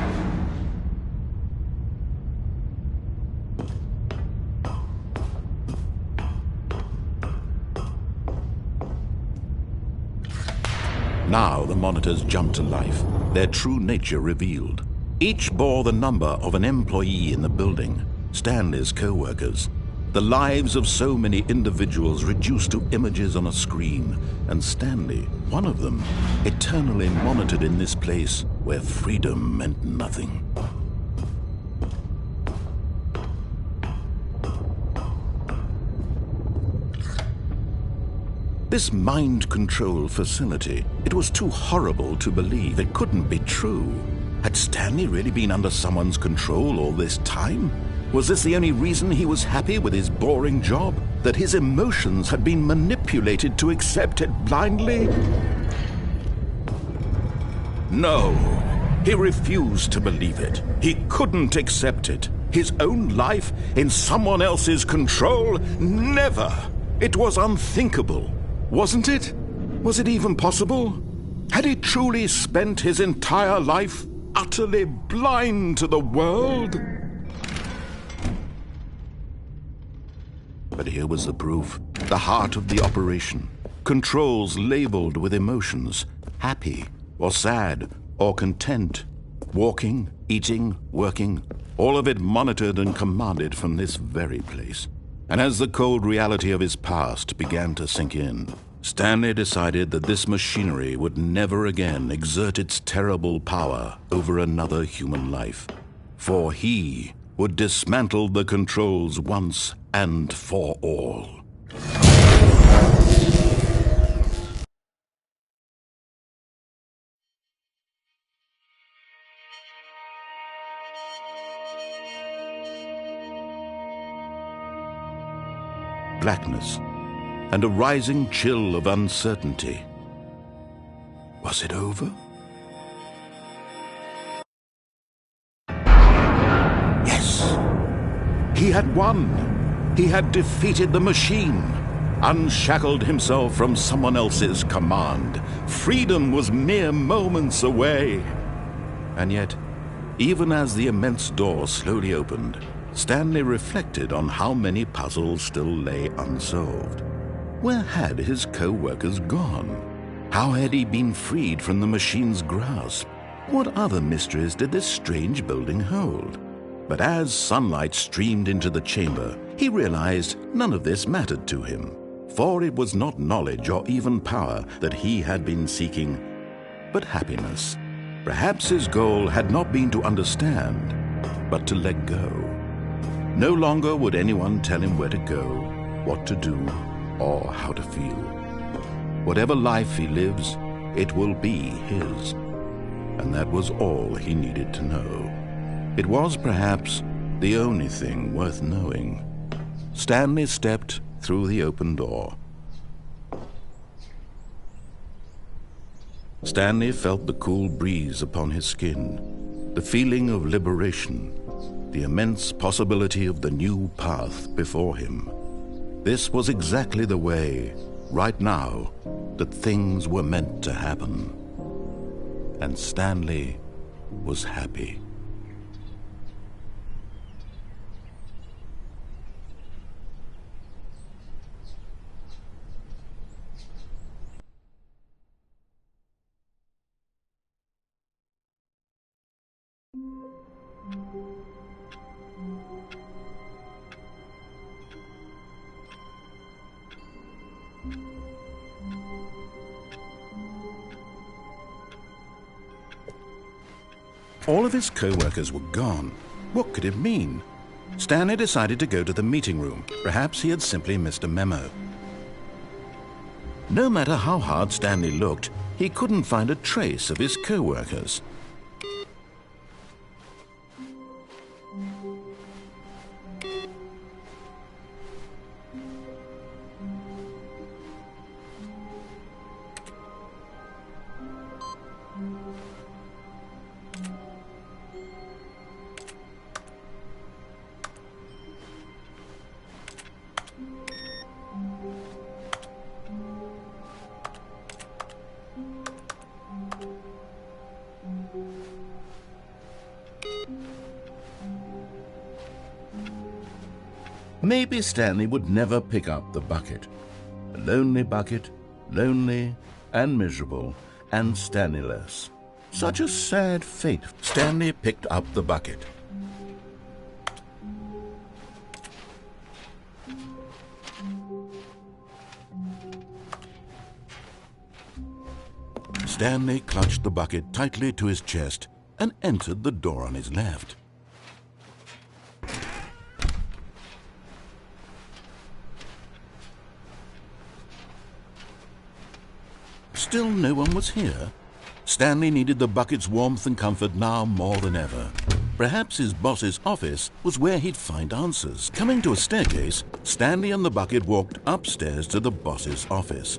Now the monitors jumped to life, their true nature revealed. Each bore the number of an employee in the building. Stanley's co-workers, the lives of so many individuals reduced to images on a screen, and Stanley, one of them, eternally monitored in this place where freedom meant nothing. This mind control facility, it was too horrible to believe. It couldn't be true. Had Stanley really been under someone's control all this time? Was this the only reason he was happy with his boring job? That his emotions had been manipulated to accept it blindly? No, he refused to believe it. He couldn't accept it. His own life in someone else's control? Never! It was unthinkable, wasn't it? Was it even possible? Had he truly spent his entire life utterly blind to the world? But here was the proof, the heart of the operation. Controls labeled with emotions, happy or sad or content. Walking, eating, working, all of it monitored and commanded from this very place. And as the cold reality of his past began to sink in, Stanley decided that this machinery would never again exert its terrible power over another human life, for he would dismantle the controls once and for all. Blackness and a rising chill of uncertainty. Was it over? Yes! He had won! He had defeated the machine, unshackled himself from someone else's command. Freedom was mere moments away. And yet, even as the immense door slowly opened, Stanley reflected on how many puzzles still lay unsolved. Where had his co-workers gone? How had he been freed from the machine's grasp? What other mysteries did this strange building hold? But as sunlight streamed into the chamber, he realized none of this mattered to him, for it was not knowledge or even power that he had been seeking, but happiness. Perhaps his goal had not been to understand, but to let go. No longer would anyone tell him where to go, what to do, or how to feel. Whatever life he lives, it will be his. And that was all he needed to know. It was perhaps the only thing worth knowing. Stanley stepped through the open door. Stanley felt the cool breeze upon his skin, the feeling of liberation, the immense possibility of the new path before him. This was exactly the way, right now, that things were meant to happen. And Stanley was happy. All of his co-workers were gone. What could it mean? Stanley decided to go to the meeting room. Perhaps he had simply missed a memo. No matter how hard Stanley looked, he couldn't find a trace of his co-workers. Maybe Stanley would never pick up the bucket. A lonely bucket, lonely and miserable, and Stanley-less. Such a sad fate. Stanley picked up the bucket. Stanley clutched the bucket tightly to his chest and entered the door on his left. Still no one was here. Stanley needed the bucket's warmth and comfort now more than ever. Perhaps his boss's office was where he'd find answers. Coming to a staircase, Stanley and the bucket walked upstairs to the boss's office.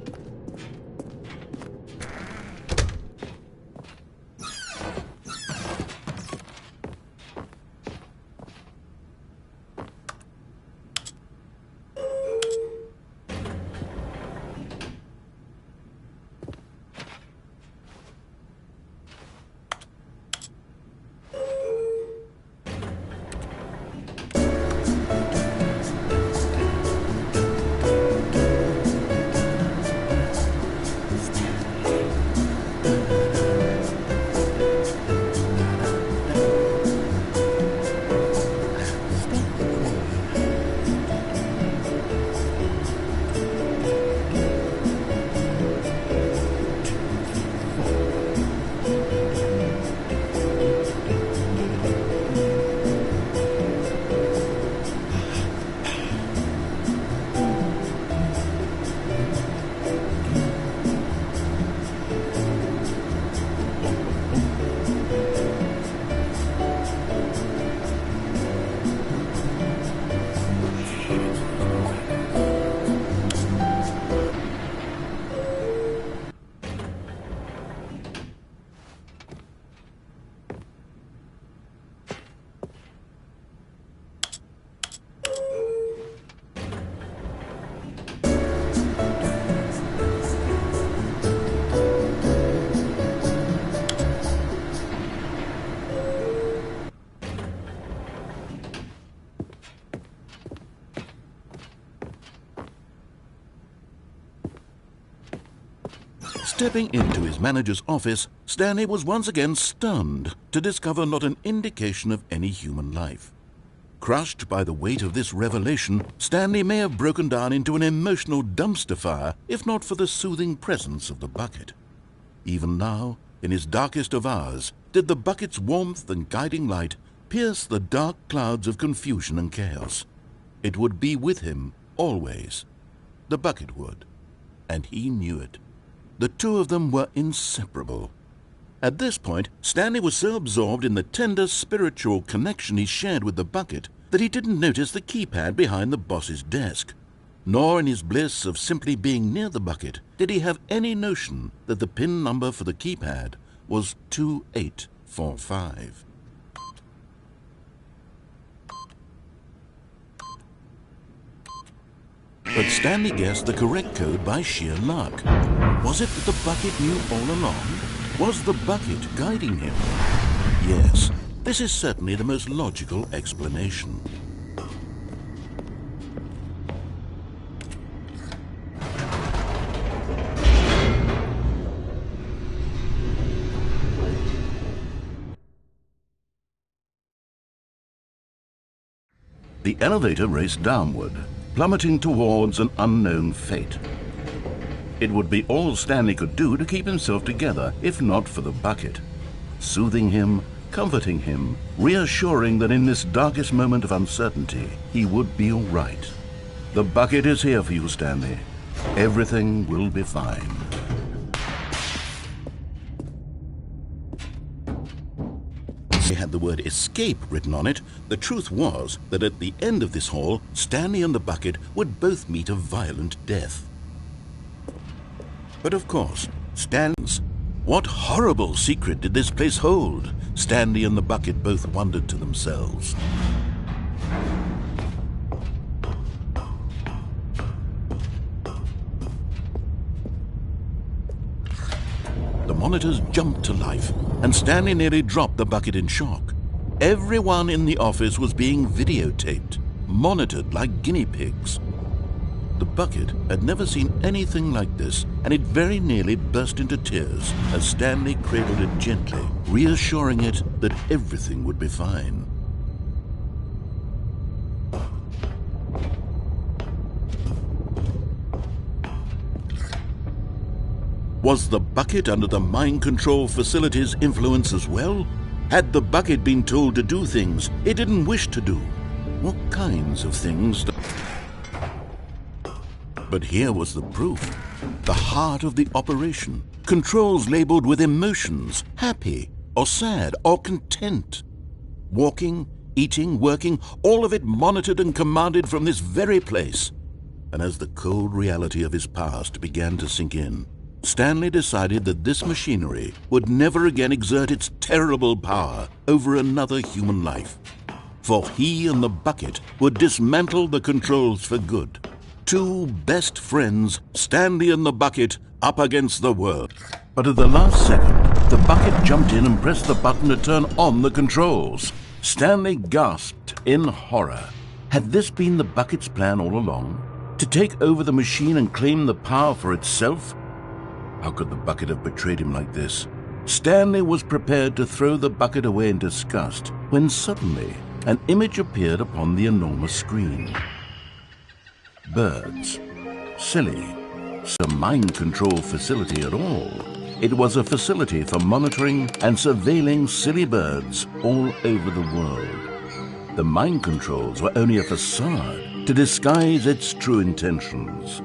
Stepping into his manager's office, Stanley was once again stunned to discover not an indication of any human life. Crushed by the weight of this revelation, Stanley may have broken down into an emotional dumpster fire if not for the soothing presence of the bucket. Even now, in his darkest of hours, did the bucket's warmth and guiding light pierce the dark clouds of confusion and chaos. It would be with him always. The bucket would, and he knew it. The two of them were inseparable. At this point, Stanley was so absorbed in the tender spiritual connection he shared with the bucket that he didn't notice the keypad behind the boss's desk. Nor in his bliss of simply being near the bucket did he have any notion that the PIN number for the keypad was 2845. But Stanley guessed the correct code by sheer luck. Was it that the bucket knew all along? Was the bucket guiding him? Yes, this is certainly the most logical explanation. The elevator raced downward, plummeting towards an unknown fate. It would be all Stanley could do to keep himself together, if not for the bucket. Soothing him, comforting him, reassuring that in this darkest moment of uncertainty, he would be all right. The bucket is here for you, Stanley. Everything will be fine. It had the word escape written on it. The truth was that at the end of this hall, Stanley and the bucket would both meet a violent death. But of course, what horrible secret did this place hold? Stanley and the bucket both wondered to themselves. The monitors jumped to life, and Stanley nearly dropped the bucket in shock. Everyone in the office was being videotaped, monitored like guinea pigs. The bucket had never seen anything like this, and it very nearly burst into tears as Stanley cradled it gently, reassuring it that everything would be fine. Was the bucket under the mind control facility's influence as well? Had the bucket been told to do things it didn't wish to do? What kinds of things? But here was the proof. The heart of the operation. Controls labeled with emotions, happy or sad or content. Walking, eating, working, all of it monitored and commanded from this very place. And as the cold reality of his past began to sink in, Stanley decided that this machinery would never again exert its terrible power over another human life. For he and the bucket would dismantle the controls for good. Two best friends, Stanley and the bucket, up against the world. But at the last second, the bucket jumped in and pressed the button to turn on the controls. Stanley gasped in horror. Had this been the bucket's plan all along? To take over the machine and claim the power for itself? How could the bucket have betrayed him like this? Stanley was prepared to throw the bucket away in disgust when suddenly an image appeared upon the enormous screen. Birds. Silly. Some mind control facility at all. It was a facility for monitoring and surveilling silly birds all over the world. The mind controls were only a facade to disguise its true intentions.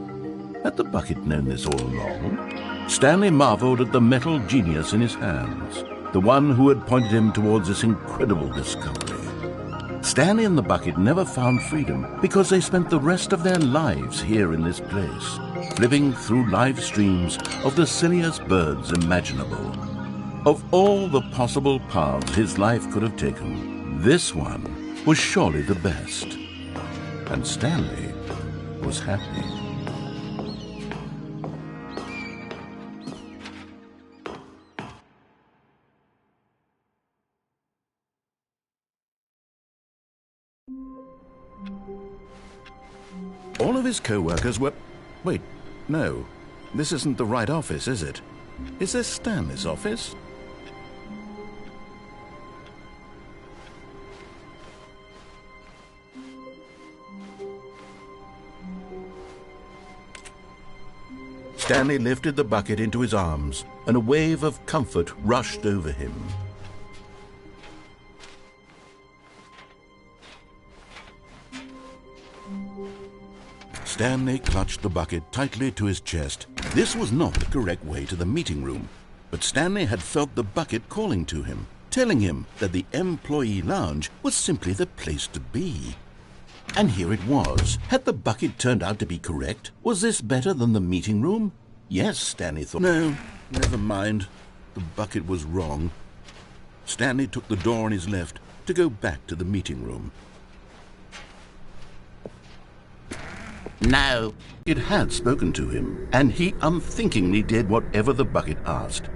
Had the bucket known this all along? Stanley marveled at the metal genius in his hands, the one who had pointed him towards this incredible discovery. Stanley and the bucket never found freedom because they spent the rest of their lives here in this place, flipping through live streams of the silliest birds imaginable. Of all the possible paths his life could have taken, this one was surely the best. And Stanley was happy. All of his co-workers were... Wait, no. This isn't the right office, is it? Is this Stanley's office? Stanley lifted the bucket into his arms, and a wave of comfort rushed over him. Stanley clutched the bucket tightly to his chest. This was not the correct way to the meeting room, but Stanley had felt the bucket calling to him, telling him that the employee lounge was simply the place to be. And here it was. Had the bucket turned out to be correct? Was this better than the meeting room? Yes, Stanley thought. No, never mind. The bucket was wrong. Stanley took the door on his left to go back to the meeting room. No. It had spoken to him, and he unthinkingly did whatever the bucket asked.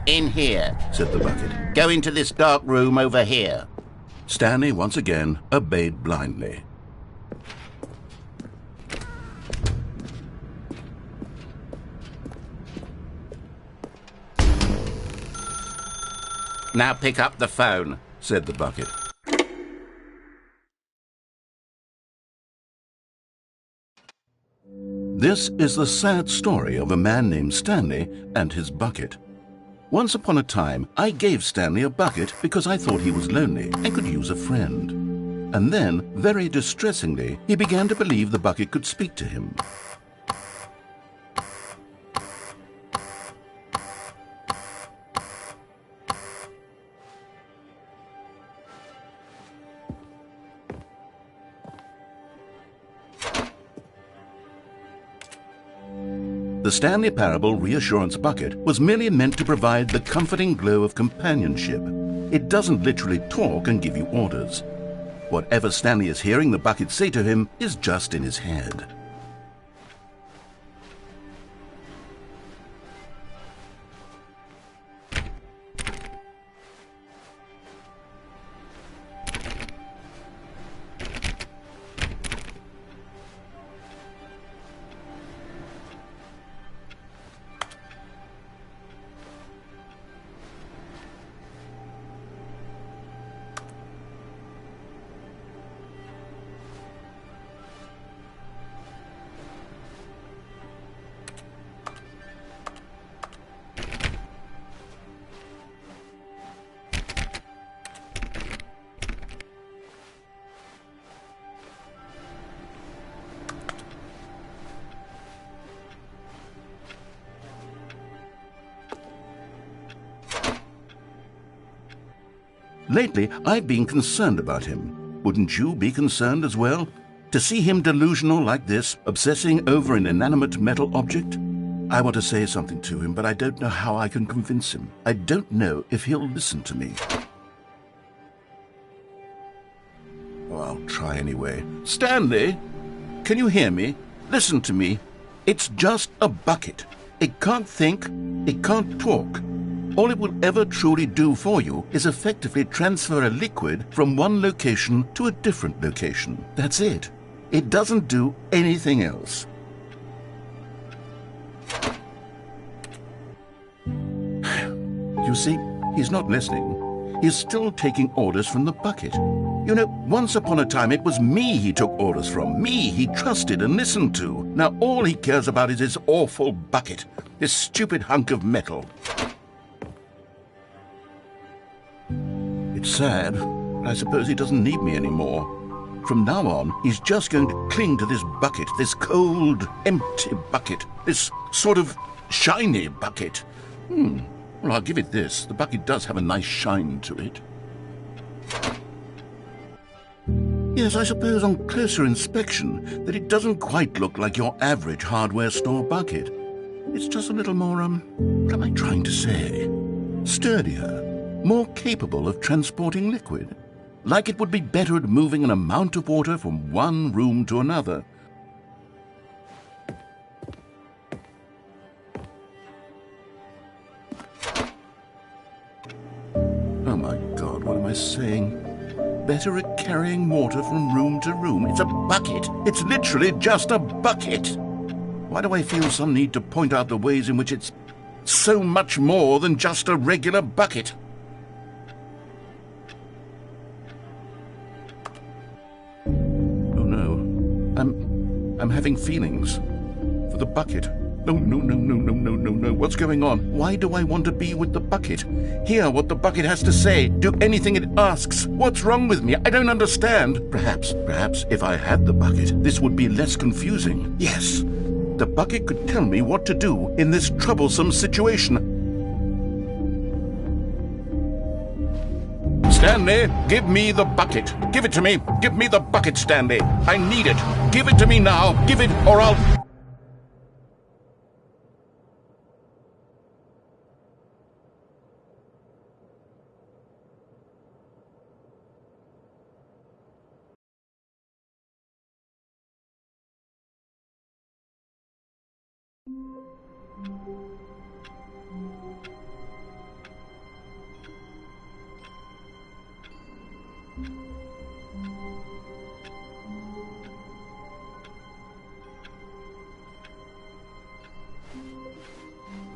In here, said the bucket. Go into this dark room over here. Stanley once again obeyed blindly. Now pick up the phone, said the bucket. This is the sad story of a man named Stanley and his bucket. Once upon a time, I gave Stanley a bucket because I thought he was lonely and could use a friend. And then, very distressingly, he began to believe the bucket could speak to him. The Stanley Parable Reassurance Bucket was merely meant to provide the comforting glow of companionship. It doesn't literally talk and give you orders. Whatever Stanley is hearing the bucket say to him is just in his head. Lately, I've been concerned about him. Wouldn't you be concerned as well? To see him delusional like this, obsessing over an inanimate metal object? I want to say something to him, but I don't know how I can convince him. I don't know if he'll listen to me. Oh, I'll try anyway. Stanley, can you hear me? Listen to me. It's just a bucket. It can't think. It can't talk. All it will ever truly do for you is effectively transfer a liquid from one location to a different location. That's it. It doesn't do anything else. You see, he's not listening. He's still taking orders from the bucket. You know, once upon a time it was me he took orders from. Me he trusted and listened to. Now all he cares about is his awful bucket. This stupid hunk of metal. It's sad. I suppose he doesn't need me anymore. From now on, he's just going to cling to this bucket, this cold, empty bucket, this sort of shiny bucket. Well, I'll give it this. The bucket does have a nice shine to it. Yes, I suppose on closer inspection that it doesn't quite look like your average hardware store bucket. It's just a little more, what am I trying to say? Sturdier. More capable of transporting liquid, like it would be better at moving an amount of water from one room to another. Oh my God, what am I saying? Better at carrying water from room to room. It's a bucket. It's literally just a bucket. Why do I feel some need to point out the ways in which it's so much more than just a regular bucket? Oh no, I'm having feelings for the bucket. No, no, no, no, no, no, no, no. What's going on? Why do I want to be with the bucket? Hear what the bucket has to say. Do anything it asks. What's wrong with me? I don't understand. Perhaps if I had the bucket, this would be less confusing. Yes, the bucket could tell me what to do in this troublesome situation. Stanley, give me the bucket. Give it to me. Give me the bucket, Stanley. I need it. Give it to me now. Give it, or I'll...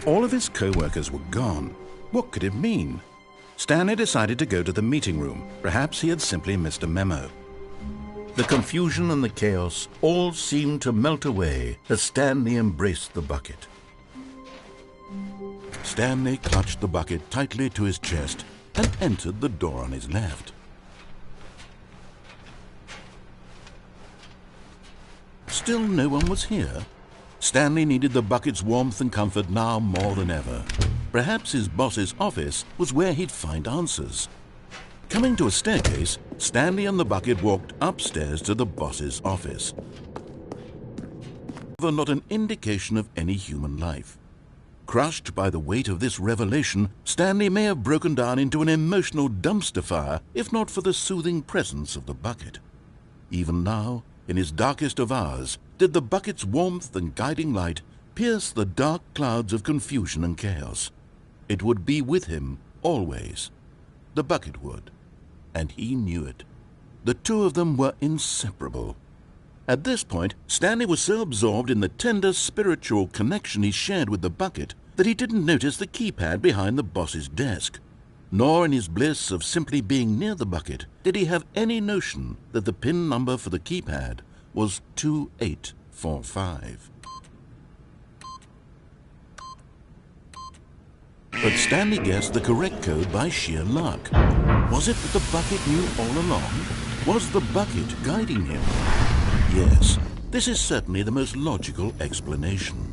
All of his co-workers were gone. What could it mean? Stanley decided to go to the meeting room. Perhaps he had simply missed a memo. The confusion and the chaos all seemed to melt away as Stanley embraced the bucket. Stanley clutched the bucket tightly to his chest and entered the door on his left. Still no one was here. Stanley needed the bucket's warmth and comfort now more than ever. Perhaps his boss's office was where he'd find answers. Coming to a staircase, Stanley and the bucket walked upstairs to the boss's office. However, not an indication of any human life. Crushed by the weight of this revelation, Stanley may have broken down into an emotional dumpster fire if not for the soothing presence of the bucket. Even now, in his darkest of hours, did the bucket's warmth and guiding light pierce the dark clouds of confusion and chaos. It would be with him always. The bucket would, and he knew it. The two of them were inseparable. At this point, Stanley was so absorbed in the tender spiritual connection he shared with the bucket that he didn't notice the keypad behind the boss's desk. Nor in his bliss of simply being near the bucket did he have any notion that the PIN number for the keypad was 2845. But Stanley guessed the correct code by sheer luck. Was it that the bucket knew all along? Was the bucket guiding him? Yes, this is certainly the most logical explanation.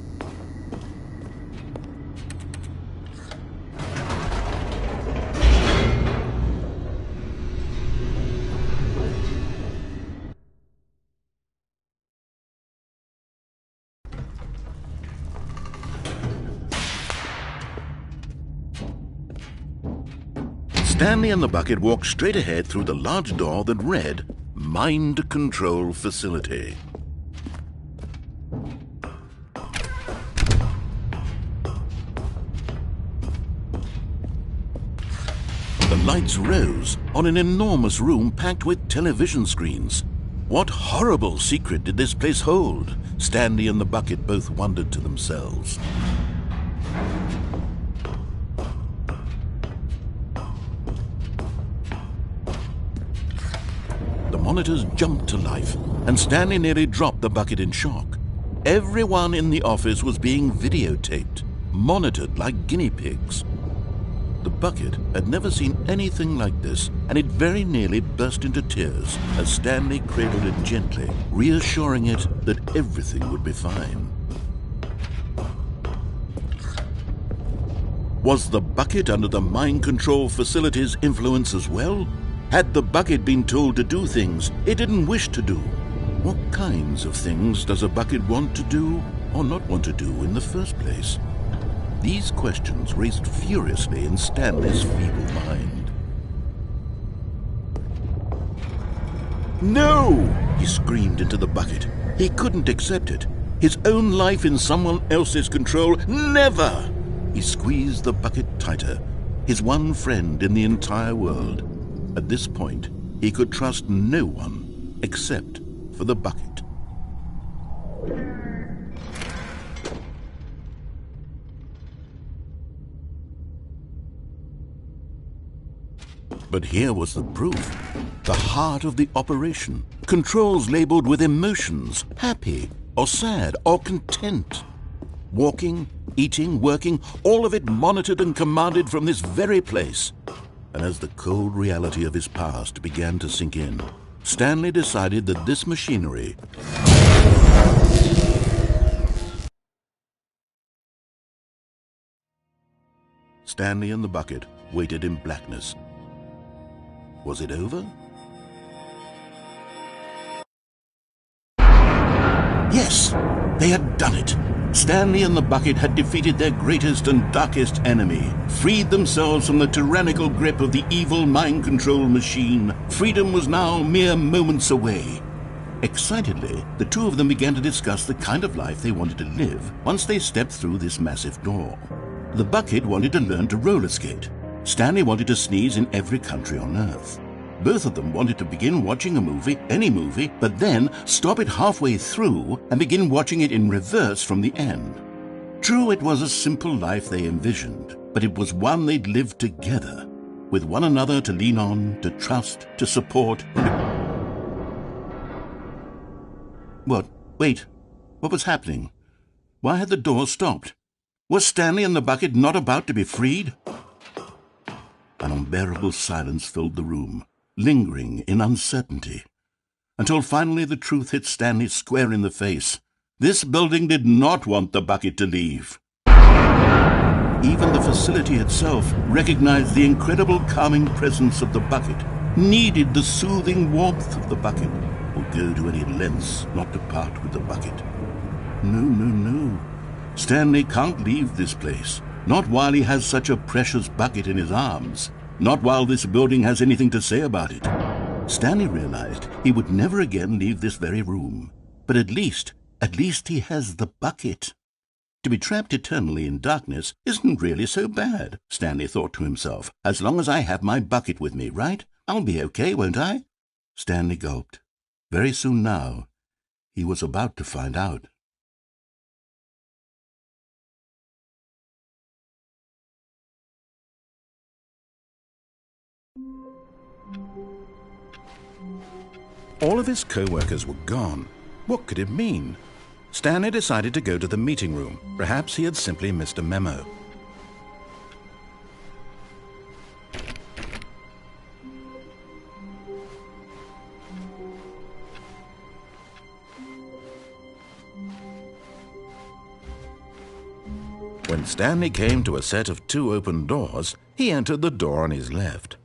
Stanley and the bucket walked straight ahead through the large door that read, Mind Control Facility. The lights rose on an enormous room packed with television screens. What horrible secret did this place hold? Stanley and the bucket both wondered to themselves. The monitors jumped to life, and Stanley nearly dropped the bucket in shock. Everyone in the office was being videotaped, monitored like guinea pigs. The bucket had never seen anything like this, and it very nearly burst into tears as Stanley cradled it gently, reassuring it that everything would be fine. Was the bucket under the mind control facility's influence as well? Had the bucket been told to do things it didn't wish to do? What kinds of things does a bucket want to do or not want to do in the first place? These questions raced furiously in Stanley's feeble mind. No! He screamed into the bucket. He couldn't accept it. His own life in someone else's control, never! He squeezed the bucket tighter, his one friend in the entire world. At this point, he could trust no one except for the bucket. But here was the proof. The heart of the operation. Controls labeled with emotions, happy or sad or content. Walking, eating, working, all of it monitored and commanded from this very place. And as the cold reality of his past began to sink in, Stanley decided that this machinery Stanley and the bucket waited in blackness. Was it over? Yes, they had done it. Stanley and the bucket had defeated their greatest and darkest enemy, freed themselves from the tyrannical grip of the evil mind control machine. Freedom was now mere moments away. Excitedly, the two of them began to discuss the kind of life they wanted to live once they stepped through this massive door. The bucket wanted to learn to roller skate. Stanley wanted to sneeze in every country on Earth. Both of them wanted to begin watching a movie, any movie, but then stop it halfway through and begin watching it in reverse from the end. True, it was a simple life they envisioned, but it was one they'd lived together, with one another to lean on, to trust, to support. What? Wait. What was happening? Why had the door stopped? Was Stanley and the bucket not about to be freed? An unbearable silence filled the room, lingering in uncertainty, until finally the truth hit Stanley square in the face. This building did not want the bucket to leave. Even the facility itself recognized the incredible calming presence of the bucket, needed the soothing warmth of the bucket, would go to any lengths not to part with the bucket. No. Stanley can't leave this place, not while he has such a precious bucket in his arms, not while this building has anything to say about it. Stanley realized he would never again leave this very room, but at least he has the bucket. To be trapped eternally in darkness isn't really so bad, Stanley thought to himself. As long as I have my bucket with me, right? I'll be okay, won't I? Stanley gulped. Very soon now, he was about to find out. All of his co-workers were gone. What could it mean? Stanley decided to go to the meeting room. Perhaps he had simply missed a memo. When Stanley came to a set of 2 open doors, he entered the door on his left.